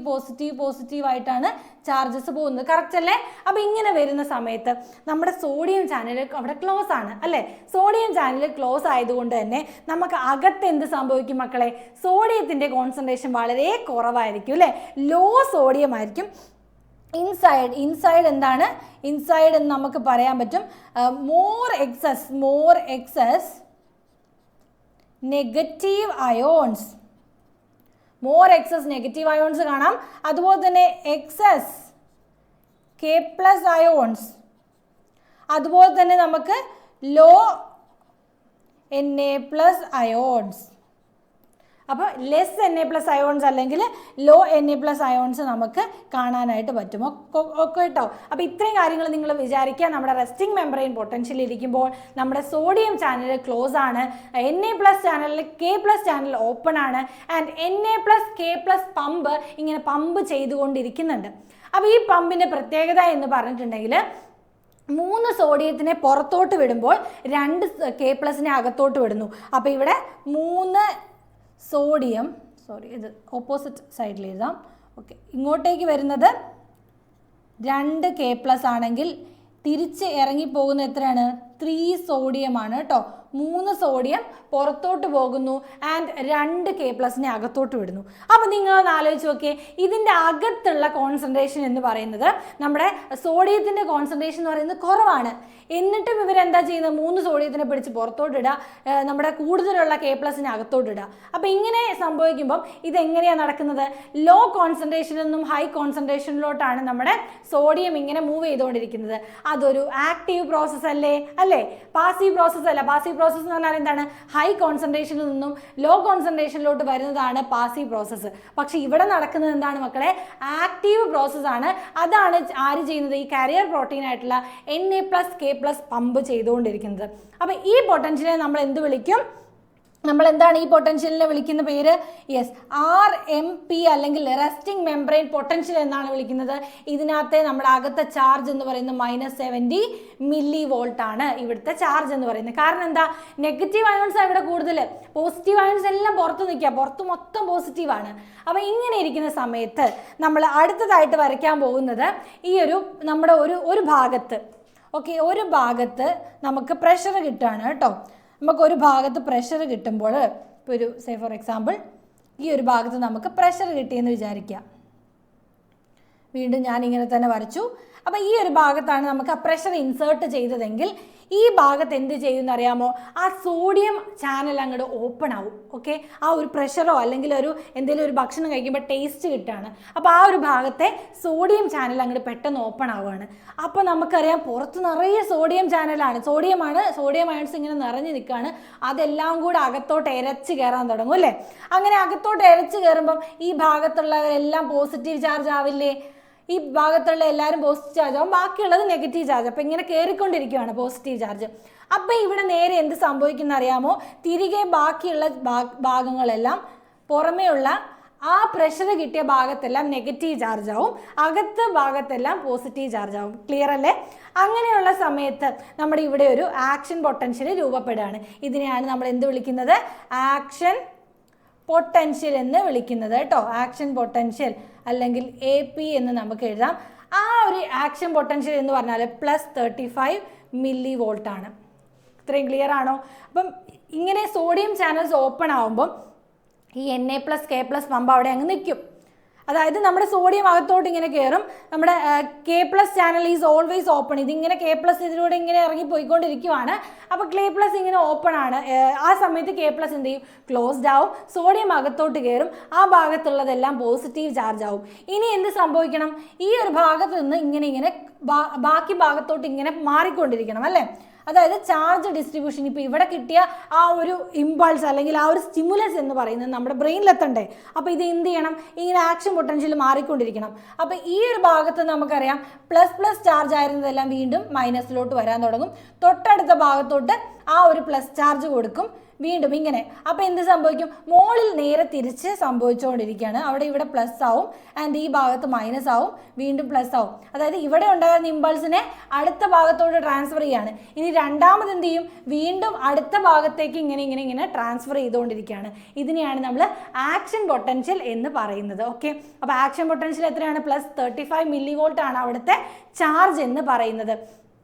പോസിറ്റീവ് ആയിട്ടാണ് ചാർജസ് പോകുന്നത്. കറക്റ്റ് അല്ലേ. അപ്പോൾ ഇങ്ങനെ വരുന്ന സമയത്ത് നമ്മുടെ സോഡിയം ചാനൽ അവിടെ ക്ലോസ് ആണ് അല്ലേ. സോഡിയം ചാനൽ ക്ലോസ് ആയതുകൊണ്ട് തന്നെ നമുക്ക് അകത്ത് എന്ത് സംഭവിക്കും മക്കളെ, സോഡിയത്തിൻ്റെ കോൺസെൻട്രേഷൻ വളരെ കുറവായിരിക്കും അല്ലേ, ലോ സോഡിയം ആയിരിക്കും. ഇൻസൈഡ് എന്താണ്, ഇൻസൈഡ് എന്ന് നമുക്ക് പറയാൻ പറ്റും more excess negative ions, negative ions കാണാം. അതുപോലെ തന്നെ എക്സസ് K+ അയോൺസ്, അതുപോലെ തന്നെ നമുക്ക് ലോ Na+ അയോൺസ്. അപ്പോൾ ലെസ് Na+ അയോൺസ് അല്ലെങ്കിൽ ലോ Na+ അയോൺസ് നമുക്ക് കാണാനായിട്ട് പറ്റും. ഓക്കെ കേട്ടോ. അപ്പോൾ ഇത്രയും കാര്യങ്ങൾ നിങ്ങൾ വിചാരിക്കുക. നമ്മുടെ റെസ്റ്റിംഗ് മെംബ്രെയിൻ പൊട്ടൻഷ്യൽ ഇരിക്കുമ്പോൾ നമ്മുടെ സോഡിയം ചാനൽ ക്ലോസ് ആണ്, Na+ ചാനലിൽ K+ ചാനൽ ഓപ്പൺ ആണ്. ആൻഡ് Na+ K+ പമ്പ് ഇങ്ങനെ പമ്പ് ചെയ്തുകൊണ്ടിരിക്കുന്നുണ്ട്. അപ്പോൾ ഈ പമ്പിൻ്റെ പ്രത്യേകത എന്ന് പറഞ്ഞിട്ടുണ്ടെങ്കിൽ 3 സോഡിയത്തിനെ പുറത്തോട്ട് വിടുമ്പോൾ 2 K+നെ അകത്തോട്ട് വിടുന്നു. അപ്പോൾ ഇവിടെ 3 സോഡിയം, ഇത് ഓപ്പോസിറ്റ് സൈഡിൽ എഴുതാം. ഓക്കെ, ഇങ്ങോട്ടേക്ക് വരുന്നത് 2 K+ ആണെങ്കിൽ തിരിച്ച് ഇറങ്ങിപ്പോകുന്ന എത്രയാണ്, 3 സോഡിയമാണ് കേട്ടോ. 3 സോഡിയം പുറത്തോട്ട് പോകുന്നു ആൻഡ് 2 K+ അകത്തോട്ട് വിടുന്നു. അപ്പോൾ നിങ്ങളൊന്ന് ആലോചിച്ച് നോക്കിയേ, ഇതിൻ്റെ അകത്തുള്ള കോൺസെൻട്രേഷൻ എന്ന് പറയുന്നത് നമ്മുടെ സോഡിയത്തിൻ്റെ കോൺസെൻട്രേഷൻ എന്ന് പറയുന്നത് കുറവാണ്. എന്നിട്ടും ഇവരെന്താ ചെയ്യുന്നത്? 3 സോഡിയത്തിനെ പിടിച്ച് പുറത്തോട്ട് ഇടുക, നമ്മുടെ കൂടുതലുള്ള K+ അകത്തോട്ട് ഇടുക. അപ്പോൾ ഇങ്ങനെ സംഭവിക്കുമ്പം ഇതെങ്ങനെയാണ് നടക്കുന്നത്? ലോ കോൺസെൻട്രേഷനിൽ നിന്നും ഹൈ കോൺസെൻട്രേഷനിലോട്ടാണ് നമ്മുടെ സോഡിയം ഇങ്ങനെ മൂവ് ചെയ്തുകൊണ്ടിരിക്കുന്നത്. അതൊരു ആക്റ്റീവ് പ്രോസസ്സ് അല്ലേ? പാസീവ് പ്രോസസ്സ് അല്ല. പാസീവ് പ്രോസസ്സ് എന്ന് പറഞ്ഞാൽ എന്താണ്? ഹൈ കോൺസെൻട്രേഷനിൽ നിന്നും ലോ കോൺസെൻട്രേഷനിലോട്ട് വരുന്നതാണ് പാസീവ് പ്രോസസ്സ്. പക്ഷെ ഇവിടെ നടക്കുന്നത് എന്താണ് മക്കളെ? ആക്റ്റീവ് പ്രോസസ്സാണ്. അതാണ് ആര് ചെയ്യുന്നത്? ഈ കാരിയർ പ്രോട്ടീൻ ആയിട്ടുള്ള Na+K+ പമ്പ് ചെയ്തുകൊണ്ടിരിക്കുന്നത്. അപ്പം ഈ പൊട്ടൻഷ്യലിനെ നമ്മൾ എന്ത് വിളിക്കും? നമ്മൾ എന്താണ് ഈ പൊട്ടൻഷ്യലിനെ വിളിക്കുന്ന പേര്? യെസ്, RMP അല്ലെങ്കിൽ റെസ്റ്റിംഗ് മെംബ്രെയിൻ പൊട്ടൻഷ്യൽ എന്നാണ് വിളിക്കുന്നത്. ഇതിനകത്തെ നമ്മുടെ അകത്തെ ചാർജ് എന്ന് പറയുന്നത് -70 mV ആണ് ഇവിടുത്തെ ചാർജ് എന്ന് പറയുന്നത്. കാരണം എന്താ? നെഗറ്റീവ് അയോൺസ് ആണ് ഇവിടെ കൂടുതൽ, പോസിറ്റീവ് അയോൺസ് എല്ലാം പുറത്ത് നിൽക്കുക, പുറത്ത് മൊത്തം പോസിറ്റീവാണ്. അപ്പോൾ ഇങ്ങനെ ഇരിക്കുന്ന സമയത്ത് നമ്മൾ അടുത്തതായിട്ട് വരയ്ക്കാൻ പോകുന്നത് ഈ നമ്മുടെ ഒരു ഭാഗത്ത്, ഓക്കെ, ഒരു ഭാഗത്ത് നമുക്ക് പ്രഷർ കിട്ടുകയാണ് കേട്ടോ. നമുക്കൊരു ഭാഗത്ത് പ്രഷർ കിട്ടുമ്പോൾ, ഇപ്പോൾ ഫോർ എക്സാമ്പിൾ ഈ ഒരു ഭാഗത്ത് നമുക്ക് പ്രഷർ കിട്ടിയെന്ന് വിചാരിക്കുക. വീണ്ടും ഞാൻ ഇങ്ങനെ തന്നെ വരച്ചു. അപ്പോൾ ഈ ഒരു ഭാഗത്താണ് നമുക്ക് ആ പ്രഷർ ഇൻസേർട്ട് ചെയ്തതെങ്കിൽ ഈ ഭാഗത്ത് എന്ത് ചെയ്യുമെന്ന് അറിയാമോ? ആ സോഡിയം ചാനൽ അങ്ങോട്ട് ഓപ്പൺ ആവും. ഓക്കെ, ആ ഒരു പ്രഷറോ അല്ലെങ്കിൽ എന്തെങ്കിലും ഒരു ഭക്ഷണം കഴിക്കുമ്പോൾ ടേസ്റ്റ് കിട്ടുകയാണ്. അപ്പോൾ ആ ഒരു ഭാഗത്തെ സോഡിയം ചാനൽ അങ്ങോട്ട് പെട്ടെന്ന് ഓപ്പൺ ആവുകയാണ്. അപ്പോൾ നമുക്കറിയാം പുറത്ത് നിറയെ സോഡിയം ചാനലാണ്, സോഡിയം അയൺസ് ഇങ്ങനെ നിറഞ്ഞു നിൽക്കുകയാണ്. അതെല്ലാം കൂടെ അകത്തോട്ട് ഇരച്ച് കയറാൻ തുടങ്ങും അല്ലേ? അങ്ങനെ അകത്തോട്ട് ഇരച്ച് കയറുമ്പം ഈ ഭാഗത്തുള്ളവരെല്ലാം പോസിറ്റീവ് ചാർജ് ആവില്ലേ? ഈ ഭാഗത്തുള്ള എല്ലാവരും പോസിറ്റീവ് ചാർജ് ആവും, ബാക്കിയുള്ളത് നെഗറ്റീവ് ചാർജ്. അപ്പോൾ ഇങ്ങനെ കയറിക്കൊണ്ടിരിക്കുകയാണ് പോസിറ്റീവ് ചാർജ്. അപ്പോൾ ഇവിടെ നേരെ എന്ത് സംഭവിക്കുന്ന അറിയാമോ? തിരികെ ബാക്കിയുള്ള ഭാഗങ്ങളെല്ലാം പുറമേയുള്ള ആ പ്രഷർ കിട്ടിയ ഭാഗത്തെല്ലാം നെഗറ്റീവ് ചാർജ് ആവും, അകത്ത് ഭാഗത്തെല്ലാം പോസിറ്റീവ് ചാർജ് ആവും. ക്ലിയർ അല്ലേ? അങ്ങനെയുള്ള സമയത്ത് നമ്മുടെ ഇവിടെ ഒരു ആക്ഷൻ പൊട്ടൻഷ്യൽ രൂപപ്പെടുകയാണ്. ഇതിനെയാണ് നമ്മൾ എന്ത് വിളിക്കുന്നത്? ആക്ഷൻ പൊട്ടൻഷ്യൽ എന്ന് വിളിക്കുന്നത് കേട്ടോ. ആക്ഷൻ പൊട്ടൻഷ്യൽ അല്ലെങ്കിൽ AP എന്ന് നമുക്ക് എഴുതാം. ആ ഒരു ആക്ഷൻ പൊട്ടൻഷ്യൽ എന്ന് പറഞ്ഞാൽ +35 mV ആണ്. ഇത്രയും ക്ലിയർ ആണോ? അപ്പം ഇങ്ങനെ സോഡിയം ചാനൽസ് ഓപ്പൺ ആകുമ്പം ഈ Na+K+ പമ്പ് അവിടെ അങ്ങ് നിൽക്കും. അതായത് നമ്മുടെ സോഡിയം അകത്തോട്ട് ഇങ്ങനെ കയറും, നമ്മുടെ K+ channel is always open. ഇതിങ്ങനെ K+ ഇതിലൂടെ ഇങ്ങനെ ഇറങ്ങി പോയിക്കൊണ്ടിരിക്കുവാണ്. അപ്പോൾ K+ ഇങ്ങനെ ഓപ്പൺ ആണ്. ആ സമയത്ത് K+ എന്ത് ചെയ്യും? ക്ലോസ്ഡ് ആവും, സോഡിയം അകത്തോട്ട് കയറും, ആ ഭാഗത്തുള്ളതെല്ലാം പോസിറ്റീവ് ചാർജ് ആവും. ഇനി എന്ത് സംഭവിക്കണം? ഈ ഒരു ഭാഗത്ത് നിന്ന് ഇങ്ങനെ ബാക്കി ഭാഗത്തോട്ട് ഇങ്ങനെ മാറിക്കൊണ്ടിരിക്കണം അല്ലേ? അതായത് ചാർജ് ഡിസ്ട്രിബ്യൂഷൻ. ഇപ്പോൾ ഇവിടെ കിട്ടിയ ആ ഒരു ഇമ്പൾസ് അല്ലെങ്കിൽ ആ ഒരു സ്റ്റിമുലസ് എന്ന് പറയുന്നത് നമ്മുടെ ബ്രെയിനിലെത്തണ്ടേ? അപ്പോൾ ഇത് എന്ത് ചെയ്യണം? ഇങ്ങനെ ആക്ഷൻ പൊട്ടൻഷ്യൽ മാറിക്കൊണ്ടിരിക്കണം. അപ്പോൾ ഈ ഒരു ഭാഗത്ത് നമുക്കറിയാം പ്ലസ് ചാർജ് ആയിരുന്നതെല്ലാം വീണ്ടും മൈനസിലോട്ട് വരാൻ തുടങ്ങും. തൊട്ടടുത്ത ഭാഗത്തോട്ട് ആ ഒരു പ്ലസ് ചാർജ് കൊടുക്കും, വീണ്ടും ഇങ്ങനെ. അപ്പോൾ എന്ത് സംഭവിക്കും? മോളിൽ നേരെ തിരിച്ച് സംഭവിച്ചുകൊണ്ടിരിക്കുകയാണ്. ഇവിടെ പ്ലസ് ആവും ആൻഡ് ഈ ഭാഗത്ത് മൈനസ് ആവും, വീണ്ടും പ്ലസ് ആവും. അതായത് ഇവിടെ ഉണ്ടായിരുന്ന ഇമ്പൾസിനെ അടുത്ത ഭാഗത്തോട്ട് ട്രാൻസ്ഫർ ചെയ്യാണ്. ഇനി രണ്ടാമത് എന്ത് ചെയ്യും? വീണ്ടും അടുത്ത ഭാഗത്തേക്ക് ഇങ്ങനെ ട്രാൻസ്ഫർ ചെയ്തുകൊണ്ടിരിക്കുകയാണ്. ഇതിനെയാണ് നമ്മൾ ആക്ഷൻ പൊട്ടൻഷ്യൽ എന്ന് പറയുന്നത്. ഓക്കെ, അപ്പോൾ ആക്ഷൻ പൊട്ടൻഷ്യൽ എത്രയാണ്? +35 mV ആണ് അവിടുത്തെ ചാർജ് എന്ന് പറയുന്നത്.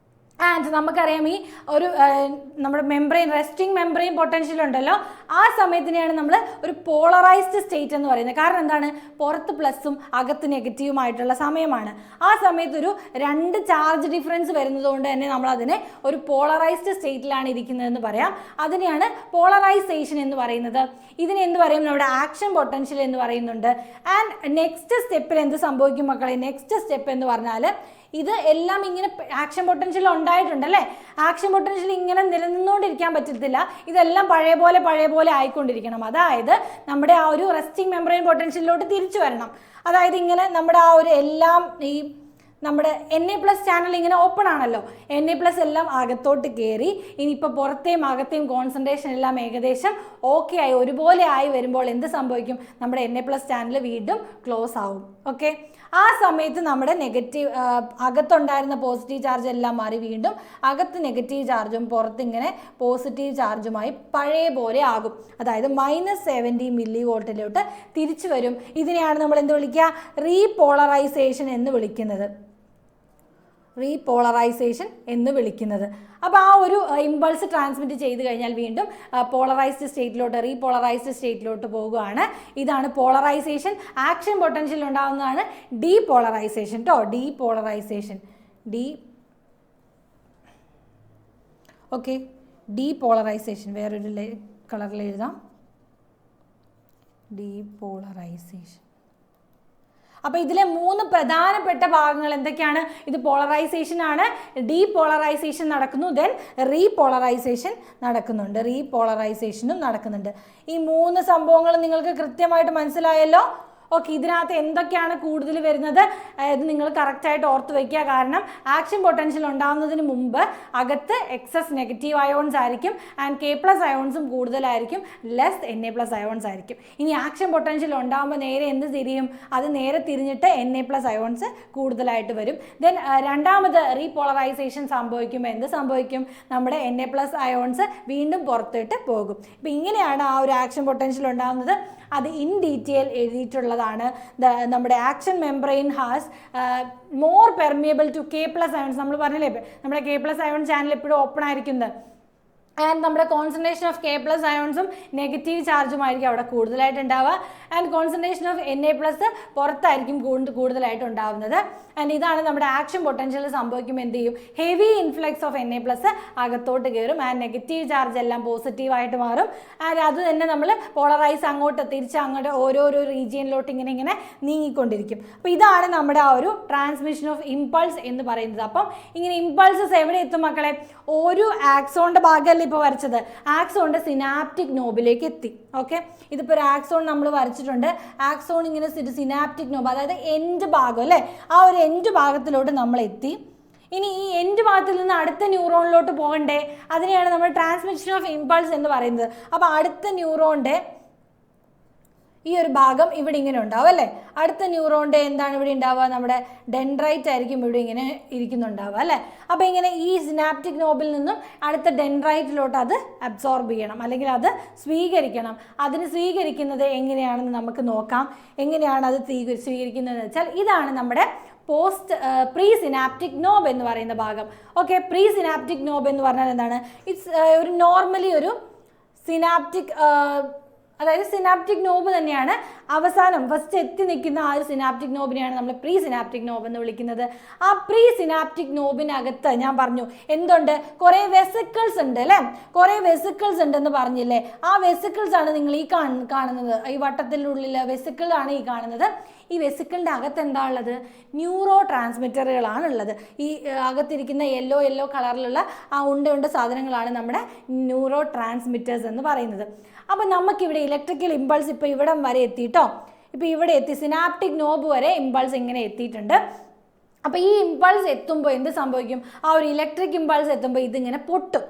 ആൻഡ് നമുക്കറിയാം ഈ നമ്മുടെ റെസ്റ്റിംഗ് മെംബ്രെയിൻ പൊട്ടൻഷ്യൽ ഉണ്ടല്ലോ, ആ സമയത്തിനെയാണ് നമ്മൾ ഒരു പോളറൈസ്ഡ് സ്റ്റേറ്റ് എന്ന് പറയുന്നത്. കാരണം എന്താണ്? പുറത്ത് പ്ലസും അകത്ത് നെഗറ്റീവുമായിട്ടുള്ള സമയമാണ്. ആ സമയത്ത് 2 ചാർജ് ഡിഫറൻസ് വരുന്നതുകൊണ്ട് തന്നെ നമ്മൾ അതിനെ ഒരു പോളറൈസ്ഡ് സ്റ്റേറ്റിലാണ് ഇരിക്കുന്നതെന്ന് പറയാം. അതിനെയാണ് പോളറൈസേഷൻ എന്ന് പറയുന്നത്. ഇതിനെ എന്ത് പറയും? നമ്മുടെ ആക്ഷൻ പൊട്ടൻഷ്യൽ എന്ന് പറയുന്നുണ്ട്. ആൻഡ് നെക്സ്റ്റ് സ്റ്റെപ്പിൽ എന്ത് സംഭവിക്കും മക്കളെ? നെക്സ്റ്റ് സ്റ്റെപ്പ് എന്ന് പറഞ്ഞാൽ ഇത് എല്ലാം ഇങ്ങനെ ആക്ഷൻ പൊട്ടൻഷ്യൽ ഉണ്ടായിട്ടുണ്ടല്ലേ? ആക്ഷൻ പൊട്ടൻഷ്യൽ ഇങ്ങനെ നിലനിന്നുകൊണ്ടിരിക്കാൻ പറ്റത്തില്ല. ഇതെല്ലാം പഴയ പോലെ ആയിക്കൊണ്ടിരിക്കണം. അതായത് നമ്മുടെ ആ ഒരു റെസ്റ്റിംഗ് മെംബ്രെയിൻ പൊട്ടൻഷ്യലിലോട്ട് തിരിച്ചു വരണം. അതായത് ഇങ്ങനെ നമ്മുടെ ആ ഒരു എല്ലാം ഈ നമ്മുടെ Na+ ചാനൽ ഇങ്ങനെ ഓപ്പൺ ആണല്ലോ, Na+ എല്ലാം അകത്തോട്ട് കയറി ഇനിയിപ്പോൾ പുറത്തെയും അകത്തെയും കോൺസെൻട്രേഷൻ എല്ലാം ഏകദേശം ഓക്കെ ആയി ഒരുപോലെ ആയി വരുമ്പോൾ എന്ത് സംഭവിക്കും? നമ്മുടെ Na+ ചാനൽ വീണ്ടും ക്ലോസ് ആവും. ഓക്കെ, ആ സമയത്ത് നമ്മുടെ അകത്തുണ്ടായിരുന്ന പോസിറ്റീവ് ചാർജ് എല്ലാം മാറി വീണ്ടും അകത്ത് നെഗറ്റീവ് ചാർജും പുറത്ത് ഇങ്ങനെ പോസിറ്റീവ് ചാർജുമായി പഴയ പോലെ ആകും. അതായത് -70 mV തിരിച്ചു വരും. ഇതിനെയാണ് നമ്മൾ എന്ത് വിളിക്കുക? റീപോളറൈസേഷൻ എന്ന് വിളിക്കുന്നത്. റീപോളറൈസേഷൻ എന്ന് വിളിക്കുന്നത്. അപ്പോൾ ആ ഒരു ഇമ്പൾസ് ട്രാൻസ്മിറ്റ് ചെയ്ത് കഴിഞ്ഞാൽ വീണ്ടും പോളറൈസ്ഡ് സ്റ്റേറ്റിലോട്ട് റീപോളറൈസ്ഡ് സ്റ്റേറ്റിലോട്ട് പോകുകയാണ്. ഇതാണ് പോളറൈസേഷൻ. ആക്ഷൻ പൊട്ടൻഷ്യൽ ഉണ്ടാകുന്നതാണ് ഡീപോളറൈസേഷൻ കേട്ടോ. Depolarisation okay. ഡീപോളറൈസേഷൻ വേറൊരു കളറിൽ എഴുതാം. ഡീപോളറൈസേഷൻ. അപ്പോൾ ഇതിലെ 3 പ്രധാനപ്പെട്ട ഭാഗങ്ങൾ എന്തൊക്കെയാണ്? ഇത് പോളറൈസേഷൻ ആണ്, ഡീപോളറൈസേഷൻ നടക്കുന്നു, ദെൻ റീപോളറൈസേഷൻ നടക്കുന്നുണ്ട്, റീപോളറൈസേഷനും നടക്കുന്നുണ്ട്. ഈ 3 സംഭവങ്ങൾ നിങ്ങൾക്ക് കൃത്യമായിട്ട് മനസ്സിലായല്ലോ. ഓക്കെ, ഇതിനകത്ത് എന്തൊക്കെയാണ് കൂടുതൽ വരുന്നത് ഇത് നിങ്ങൾ കറക്റ്റായിട്ട് ഓർത്ത് വയ്ക്കുക. കാരണം ആക്ഷൻ പൊട്ടൻഷ്യൽ ഉണ്ടാകുന്നതിന് മുമ്പ് അകത്ത് എക്സസ് നെഗറ്റീവ് അയോൺസ് ആയിരിക്കും ആൻഡ് K+ അയോൺസും കൂടുതലായിരിക്കും, ലെസ് Na+ അയോൺസ് ആയിരിക്കും. ഇനി ആക്ഷൻ പൊട്ടൻഷ്യൽ ഉണ്ടാകുമ്പോൾ നേരെ എന്ത് തിരിയും? അത് നേരെ തിരിഞ്ഞിട്ട് Na+ അയോൺസ് കൂടുതലായിട്ട് വരും. ദെൻ രണ്ടാമത് റീപോളറൈസേഷൻ സംഭവിക്കുമ്പോൾ എന്ത് സംഭവിക്കും? നമ്മുടെ Na+ അയോൺസ് വീണ്ടും പുറത്തിട്ട് പോകും. ഇപ്പം ഇങ്ങനെയാണ് ആ ഒരു ആക്ഷൻ പൊട്ടൻഷ്യൽ ഉണ്ടാകുന്നത്. അത് ഇൻ ഡീറ്റെയിൽ എഴുതിയിട്ടുള്ളതാണ്. നമ്മുടെ axon membrane has more permeable to K+ ions. നമ്മൾ പറഞ്ഞില്ലേ നമ്മുടെ K+ അയോൺ ചാനൽ എപ്പോഴും ഓപ്പൺ ആയിരിക്കുന്നത്. ആൻഡ് നമ്മുടെ കോൺസെൻട്രേഷൻ ഓഫ് K+ അയോൺസും നെഗറ്റീവ് ചാർജുമായിരിക്കും അവിടെ കൂടുതലായിട്ട് ഉണ്ടാവുക. ആൻഡ് കോൺസെൻട്രേഷൻ ഓഫ് Na+ പുറത്തായിരിക്കും കൂടുതലായിട്ട് ഉണ്ടാവുന്നത്. ആൻഡ് ഇതാണ് നമ്മുടെ ആക്ഷൻ പൊട്ടൻഷ്യൽ സംഭവിക്കുമ്പോൾ എന്ത് ചെയ്യും? ഹെവി ഇൻഫ്ലക്സ് ഓഫ് Na+ അകത്തോട്ട് കയറും ആൻഡ് നെഗറ്റീവ് ചാർജ് എല്ലാം പോസിറ്റീവായിട്ട് മാറും. ആൻഡ് അത് തന്നെ നമ്മൾ പോളറൈസ് അങ്ങോട്ട് ഓരോരോ റീജിയനിലോട്ട് ഇങ്ങനെ നീങ്ങിക്കൊണ്ടിരിക്കും. അപ്പോൾ ഇതാണ് നമ്മുടെ ആ ഒരു ട്രാൻസ്മിഷൻ ഓഫ് ഇമ്പൾസ് എന്ന് പറയുന്നത്. അപ്പം ഇങ്ങനെ ഇമ്പൾസസ് എവിടെ എത്തും മക്കളെ? ഒരു ആക്സോണിൻ്റെ ഭാഗമല്ലേ ഇപ്പോൾ വരച്ചത്, ആക്സോണിൻ്റെ സിനാപ്റ്റിക് നോബിലേക്ക് എത്തി. ഓക്കെ, ഇതിപ്പോൾ ഒരു ആക്സോൺ നമ്മൾ വരച്ചിട്ടുണ്ട്. ആക്സോൺ ഇങ്ങനെ സിനാപ്റ്റിക് നോബ്, അതായത് എൻഡ് ഭാഗം അല്ലേ, ആ ഒരു എൻഡ് ഭാഗത്തിലോട്ട് നമ്മൾ എത്തി. ഇനി ഈ എൻഡ് ഭാഗത്തിൽ നിന്ന് അടുത്ത ന്യൂറോണിലോട്ട് പോകണ്ടേ? അതിനെയാണ് നമ്മൾ ട്രാൻസ്മിഷൻ ഓഫ് ഇമ്പൾസ് എന്ന് പറയുന്നത്. അപ്പോൾ അടുത്ത ന്യൂറോണിൻ്റെ ഈ ഒരു ഭാഗം ഇവിടെ ഇങ്ങനെ ഉണ്ടാവും അല്ലേ. അടുത്ത ന്യൂറോണിൻ്റെ എന്താണ് ഇവിടെ ഉണ്ടാവുക? നമ്മുടെ ഡെൻഡ്രൈറ്റ് ആയിരിക്കും ഇവിടെ ഇങ്ങനെ ഇരിക്കുന്നുണ്ടാവുക അല്ലേ. അപ്പോൾ ഇങ്ങനെ ഈ സിനാപ്റ്റിക് നോബിൽ നിന്നും അടുത്ത ഡെൻഡ്രൈറ്റിലോട്ട് അത് അബ്സോർബ് ചെയ്യണം, അല്ലെങ്കിൽ അത് സ്വീകരിക്കണം. അതിന് സ്വീകരിക്കുന്നത് എങ്ങനെയാണെന്ന് നമുക്ക് നോക്കാം. എങ്ങനെയാണ് അത് സ്വീകരിക്കുന്നതെന്ന് വെച്ചാൽ ഇതാണ് നമ്മുടെ പ്രീ സിനാപ്റ്റിക് നോബ് എന്ന് പറയുന്ന ഭാഗം. ഓക്കെ, പ്രീ സിനാപ്റ്റിക് നോബ് എന്ന് പറഞ്ഞാൽ എന്താണ്? ഇറ്റ്സ് ഒരു നോർമലി ഒരു സിനാപ്റ്റിക് അതായത് സിനാപ്റ്റിക് നോബ് തന്നെയാണ്. അവസാനം ഫസ്റ്റ് എത്തി നിൽക്കുന്ന ആ ഒരു സിനാപ്റ്റിക് നോബിനെയാണ് നമ്മൾ പ്രീ സിനാപ്റ്റിക് നോബ് എന്ന് വിളിക്കുന്നത്. ആ പ്രീ സിനാപ്റ്റിക് നോബിനകത്ത് ഞാൻ പറഞ്ഞു എന്തുണ്ട്? കുറേ വെസിക്കിൾസ് ഉണ്ട് അല്ലേ. കുറേ വെസിക്കിൾസ് ഉണ്ടെന്ന് പറഞ്ഞില്ലേ. ആ വെസിക്കിൾസ് ആണ് നിങ്ങൾ ഈ കാണുന്നത്. ഈ വട്ടത്തിനുള്ളിൽ വെസിക്കിളാണ് ഈ കാണുന്നത്. ഈ വെസിക്കിളിൻ്റെ അകത്ത് എന്താ ഉള്ളത്? ന്യൂറോ ട്രാൻസ്മിറ്ററുകളാണ് ഉള്ളത്. ഈ അകത്തിരിക്കുന്ന യെല്ലോ കളറിലുള്ള ആ ഉണ്ട സാധനങ്ങളാണ് നമ്മുടെ ന്യൂറോ ട്രാൻസ്മിറ്റേഴ്സ് എന്ന് പറയുന്നത്. അപ്പോൾ നമുക്കിവിടെ ഇലക്ട്രിക്കൽ ഇമ്പൾസ് ഇപ്പോൾ ഇവിടം വരെ എത്തിയിട്ടോ. ഇപ്പോൾ ഇവിടെ എത്തി, സിനാപ്റ്റിക് നോബ് വരെ ഇമ്പൾസ് ഇങ്ങനെ എത്തിയിട്ടുണ്ട്. അപ്പോൾ ഈ ഇമ്പൾസ് എത്തുമ്പോൾ എന്ത് സംഭവിക്കും? ആ ഒരു ഇലക്ട്രിക് ഇമ്പൾസ് എത്തുമ്പോൾ ഇതിങ്ങനെ പൊട്ടും.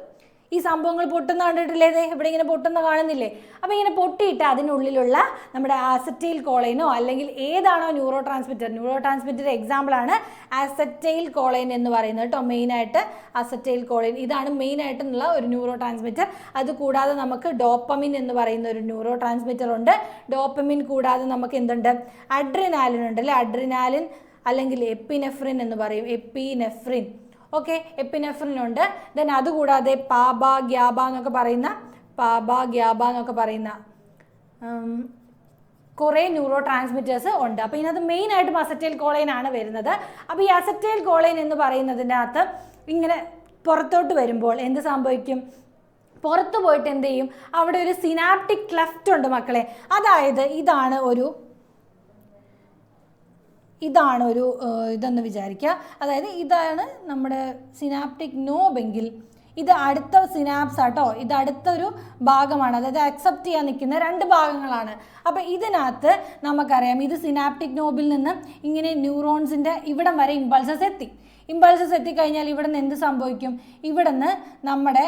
ഈ സംഭവങ്ങൾ പൊട്ടുന്ന കണ്ടിട്ടില്ലേ? ഇവിടെ ഇങ്ങനെ പൊട്ടുന്ന കാണുന്നില്ലേ? അപ്പോൾ ഇങ്ങനെ പൊട്ടിയിട്ട് അതിനുള്ളിലുള്ള നമ്മുടെ ആസറ്റൈൽ കോളൈനോ അല്ലെങ്കിൽ ഏതാണോ ന്യൂറോ ട്രാൻസ്മിറ്റർ എക്സാമ്പിളാണ് ആസറ്റൈൽ കോളൈൻ എന്ന് പറയുന്നത് കേട്ടോ. മെയിനായിട്ട് ആസറ്റൈൽ കോളൈൻ ഇതാണ് മെയിനായിട്ടുള്ള ഒരു ന്യൂറോ ട്രാൻസ്മിറ്റർ. അതുകൂടാതെ നമുക്ക് ഡോപ്പമിൻ എന്ന് പറയുന്ന ഒരു ന്യൂറോ ട്രാൻസ്മിറ്റർ ഉണ്ട്. ഡോപ്പമിൻ കൂടാതെ നമുക്ക് എന്തുണ്ട്? അഡ്രിനാലിൻ ഉണ്ട് അല്ലേ. അഡ്രിനാലിൻ അല്ലെങ്കിൽ എപ്പിനെഫ്രിൻ എന്ന് പറയും. എപ്പിനെഫ്രിൻ. ഓക്കെ, എപ്പിനെഫ്രിൻ ഉണ്ട്. ദെൻ അതുകൂടാതെ പാബ ഗ്യാബ എന്നൊക്കെ പറയുന്ന കുറേ ന്യൂറോ ട്രാൻസ്മിറ്റേഴ്സ് ഉണ്ട്. അപ്പോൾ ഇതിനകത്ത് മെയിനായിട്ടും അസറ്റൈൽ കോളൈൻ ആണ് വരുന്നത്. അപ്പോൾ ഈ അസറ്റൈൽ കോളൈൻ എന്ന് പറയുന്നതിൻ്റെ അകത്ത് ഇങ്ങനെ പുറത്തോട്ട് വരുമ്പോൾ എന്ത് സംഭവിക്കും? പുറത്തു പോയിട്ട് എന്ത് ചെയ്യും? അവിടെ ഒരു സിനാപ്റ്റിക് ക്ലെഫ്റ്റ് ഉണ്ട് മക്കളെ. അതായത് ഇതാണ് ഒരു ഇതെന്ന് വിചാരിക്കുക. അതായത് ഇതാണ് നമ്മുടെ സിനാപ്റ്റിക് നോബെങ്കിൽ ഇത് അടുത്ത സിനാപ്സ് ആട്ടോ. ഇത് അടുത്തൊരു ഭാഗമാണ്, അതായത് അക്സെപ്റ്റ് ചെയ്യാൻ നിൽക്കുന്ന 2 ഭാഗങ്ങളാണ്. അപ്പോൾ ഇതിനകത്ത് നമുക്കറിയാം ഇത് സിനാപ്റ്റിക് നോബിൽ നിന്ന് ഇങ്ങനെ ന്യൂറോൺസിൻ്റെ ഇവിടം വരെ ഇമ്പൾസസ് എത്തിക്കഴിഞ്ഞാൽ ഇവിടെ നിന്ന് എന്ത് സംഭവിക്കും? ഇവിടെ നിന്ന് നമ്മുടെ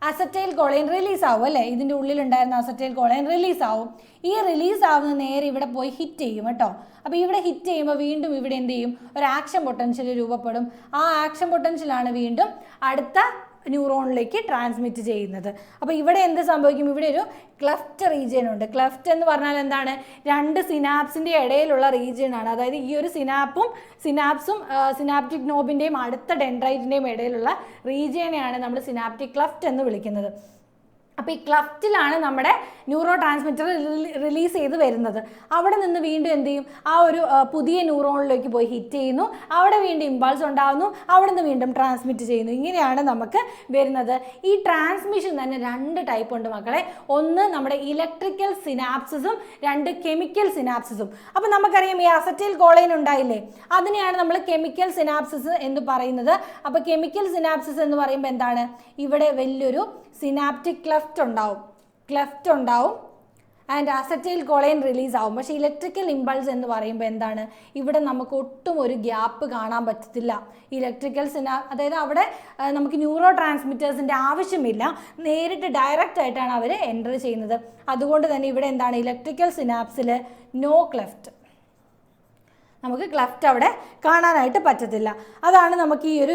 അസറ്റൈൽ കോളൈൻ റിലീസ് ആവും അല്ലേ. ഇതിൻ്റെ ഉള്ളിലുണ്ടായിരുന്ന അസറ്റൈൽ കോളൈൻ റിലീസ് ആവും. ഈ റിലീസ് ആവുന്ന നേരെ ഇവിടെ പോയി ഹിറ്റ് ചെയ്യും കേട്ടോ. അപ്പോൾ ഇവിടെ ഹിറ്റ് ചെയ്യുമ്പോൾ വീണ്ടും ഇവിടെ എന്ത് ചെയ്യും? ഒരു ആക്ഷൻ പൊട്ടൻഷ്യൽ രൂപപ്പെടും. ആ ആക്ഷൻ പൊട്ടൻഷ്യലാണ് വീണ്ടും അടുത്ത ന്യൂറോണിലേക്ക് ട്രാൻസ്മിറ്റ് ചെയ്യുന്നത്. അപ്പോൾ ഇവിടെ എന്ത് സംഭവിക്കും? ഇവിടെ ഒരു ക്ലെഫ്റ്റ് റീജിയൻ ഉണ്ട്. ക്ലെഫ്റ്റ് എന്ന് പറഞ്ഞാൽ എന്താണ്? രണ്ട് സിനാപ്സിൻ്റെ ഇടയിലുള്ള റീജിയനാണ്. അതായത് ഈ ഒരു സിനാപ്സും സിനാപ്റ്റിക് നോബിൻ്റെയും അടുത്ത ഡെൻഡ്രൈറ്റിൻ്റെയും ഇടയിലുള്ള റീജിയനെയാണ് നമ്മൾ സിനാപ്റ്റിക് ക്ലെഫ്റ്റ് എന്ന് വിളിക്കുന്നത്. അപ്പോൾ ഈ ക്ലഫ്റ്റിലാണ് നമ്മുടെ ന്യൂറോ ട്രാൻസ്മിറ്റർ റിലീസ് ചെയ്ത് വരുന്നത്. അവിടെ നിന്ന് വീണ്ടും എന്ത് ചെയ്യും? ആ ഒരു പുതിയ ന്യൂറോണിലേക്ക് പോയി ഹിറ്റ് ചെയ്യുന്നു, അവിടെ വീണ്ടും ഇമ്പൾസ് ഉണ്ടാകുന്നു, അവിടെ നിന്ന് വീണ്ടും ട്രാൻസ്മിറ്റ് ചെയ്യുന്നു. ഇങ്ങനെയാണ് നമുക്ക് വരുന്നത്. ഈ ട്രാൻസ്മിഷൻ തന്നെ രണ്ട് ടൈപ്പ് ഉണ്ട് മക്കളെ. ഒന്ന് നമ്മുടെ ഇലക്ട്രിക്കൽ സിനാപ്സിസും രണ്ട് കെമിക്കൽ സിനാപ്സിസും. അപ്പോൾ നമുക്കറിയാം ഈ അസറ്റൈൽ കോളൈൻ ഉണ്ടായില്ലേ, അതിനെയാണ് നമ്മൾ കെമിക്കൽ സിനാപ്സിസ് എന്ന് പറയുന്നത്. അപ്പോൾ കെമിക്കൽ സിനാപ്സിസ് എന്ന് പറയുമ്പോൾ എന്താണ്? ഇവിടെ വലിയൊരു സിനാപ്റ്റിക് ക്ലെഫ്റ്റ് ഉണ്ടാവും ആൻഡ് അസറ്റൈൽ കോളൈൻ റിലീസ് ആവും. പക്ഷേ ഇലക്ട്രിക്കൽ ഇമ്പൾസ് എന്ന് പറയുമ്പോൾ എന്താണ്? ഇവിടെ നമുക്ക് ഒട്ടും ഒരു ഗ്യാപ്പ് കാണാൻ പറ്റത്തില്ല. ഇലക്ട്രിക്കൽ അതായത് അവിടെ നമുക്ക് ന്യൂറോ ട്രാൻസ്മിറ്റേഴ്സിൻ്റെ ആവശ്യമില്ല, നേരിട്ട് ഡയറക്റ്റ് ആയിട്ടാണ് അവർ എൻ്റർ ചെയ്യുന്നത്. അതുകൊണ്ട് തന്നെ ഇവിടെ എന്താണ്? ഇലക്ട്രിക്കൽ സിനാപ്സിൽ നോ ക്ലെഫ്റ്റ്, നമുക്ക് ക്ലെഫ്റ്റ് അവിടെ കാണാനായിട്ട് പറ്റത്തില്ല. അതാണ് നമുക്ക് ഈ ഒരു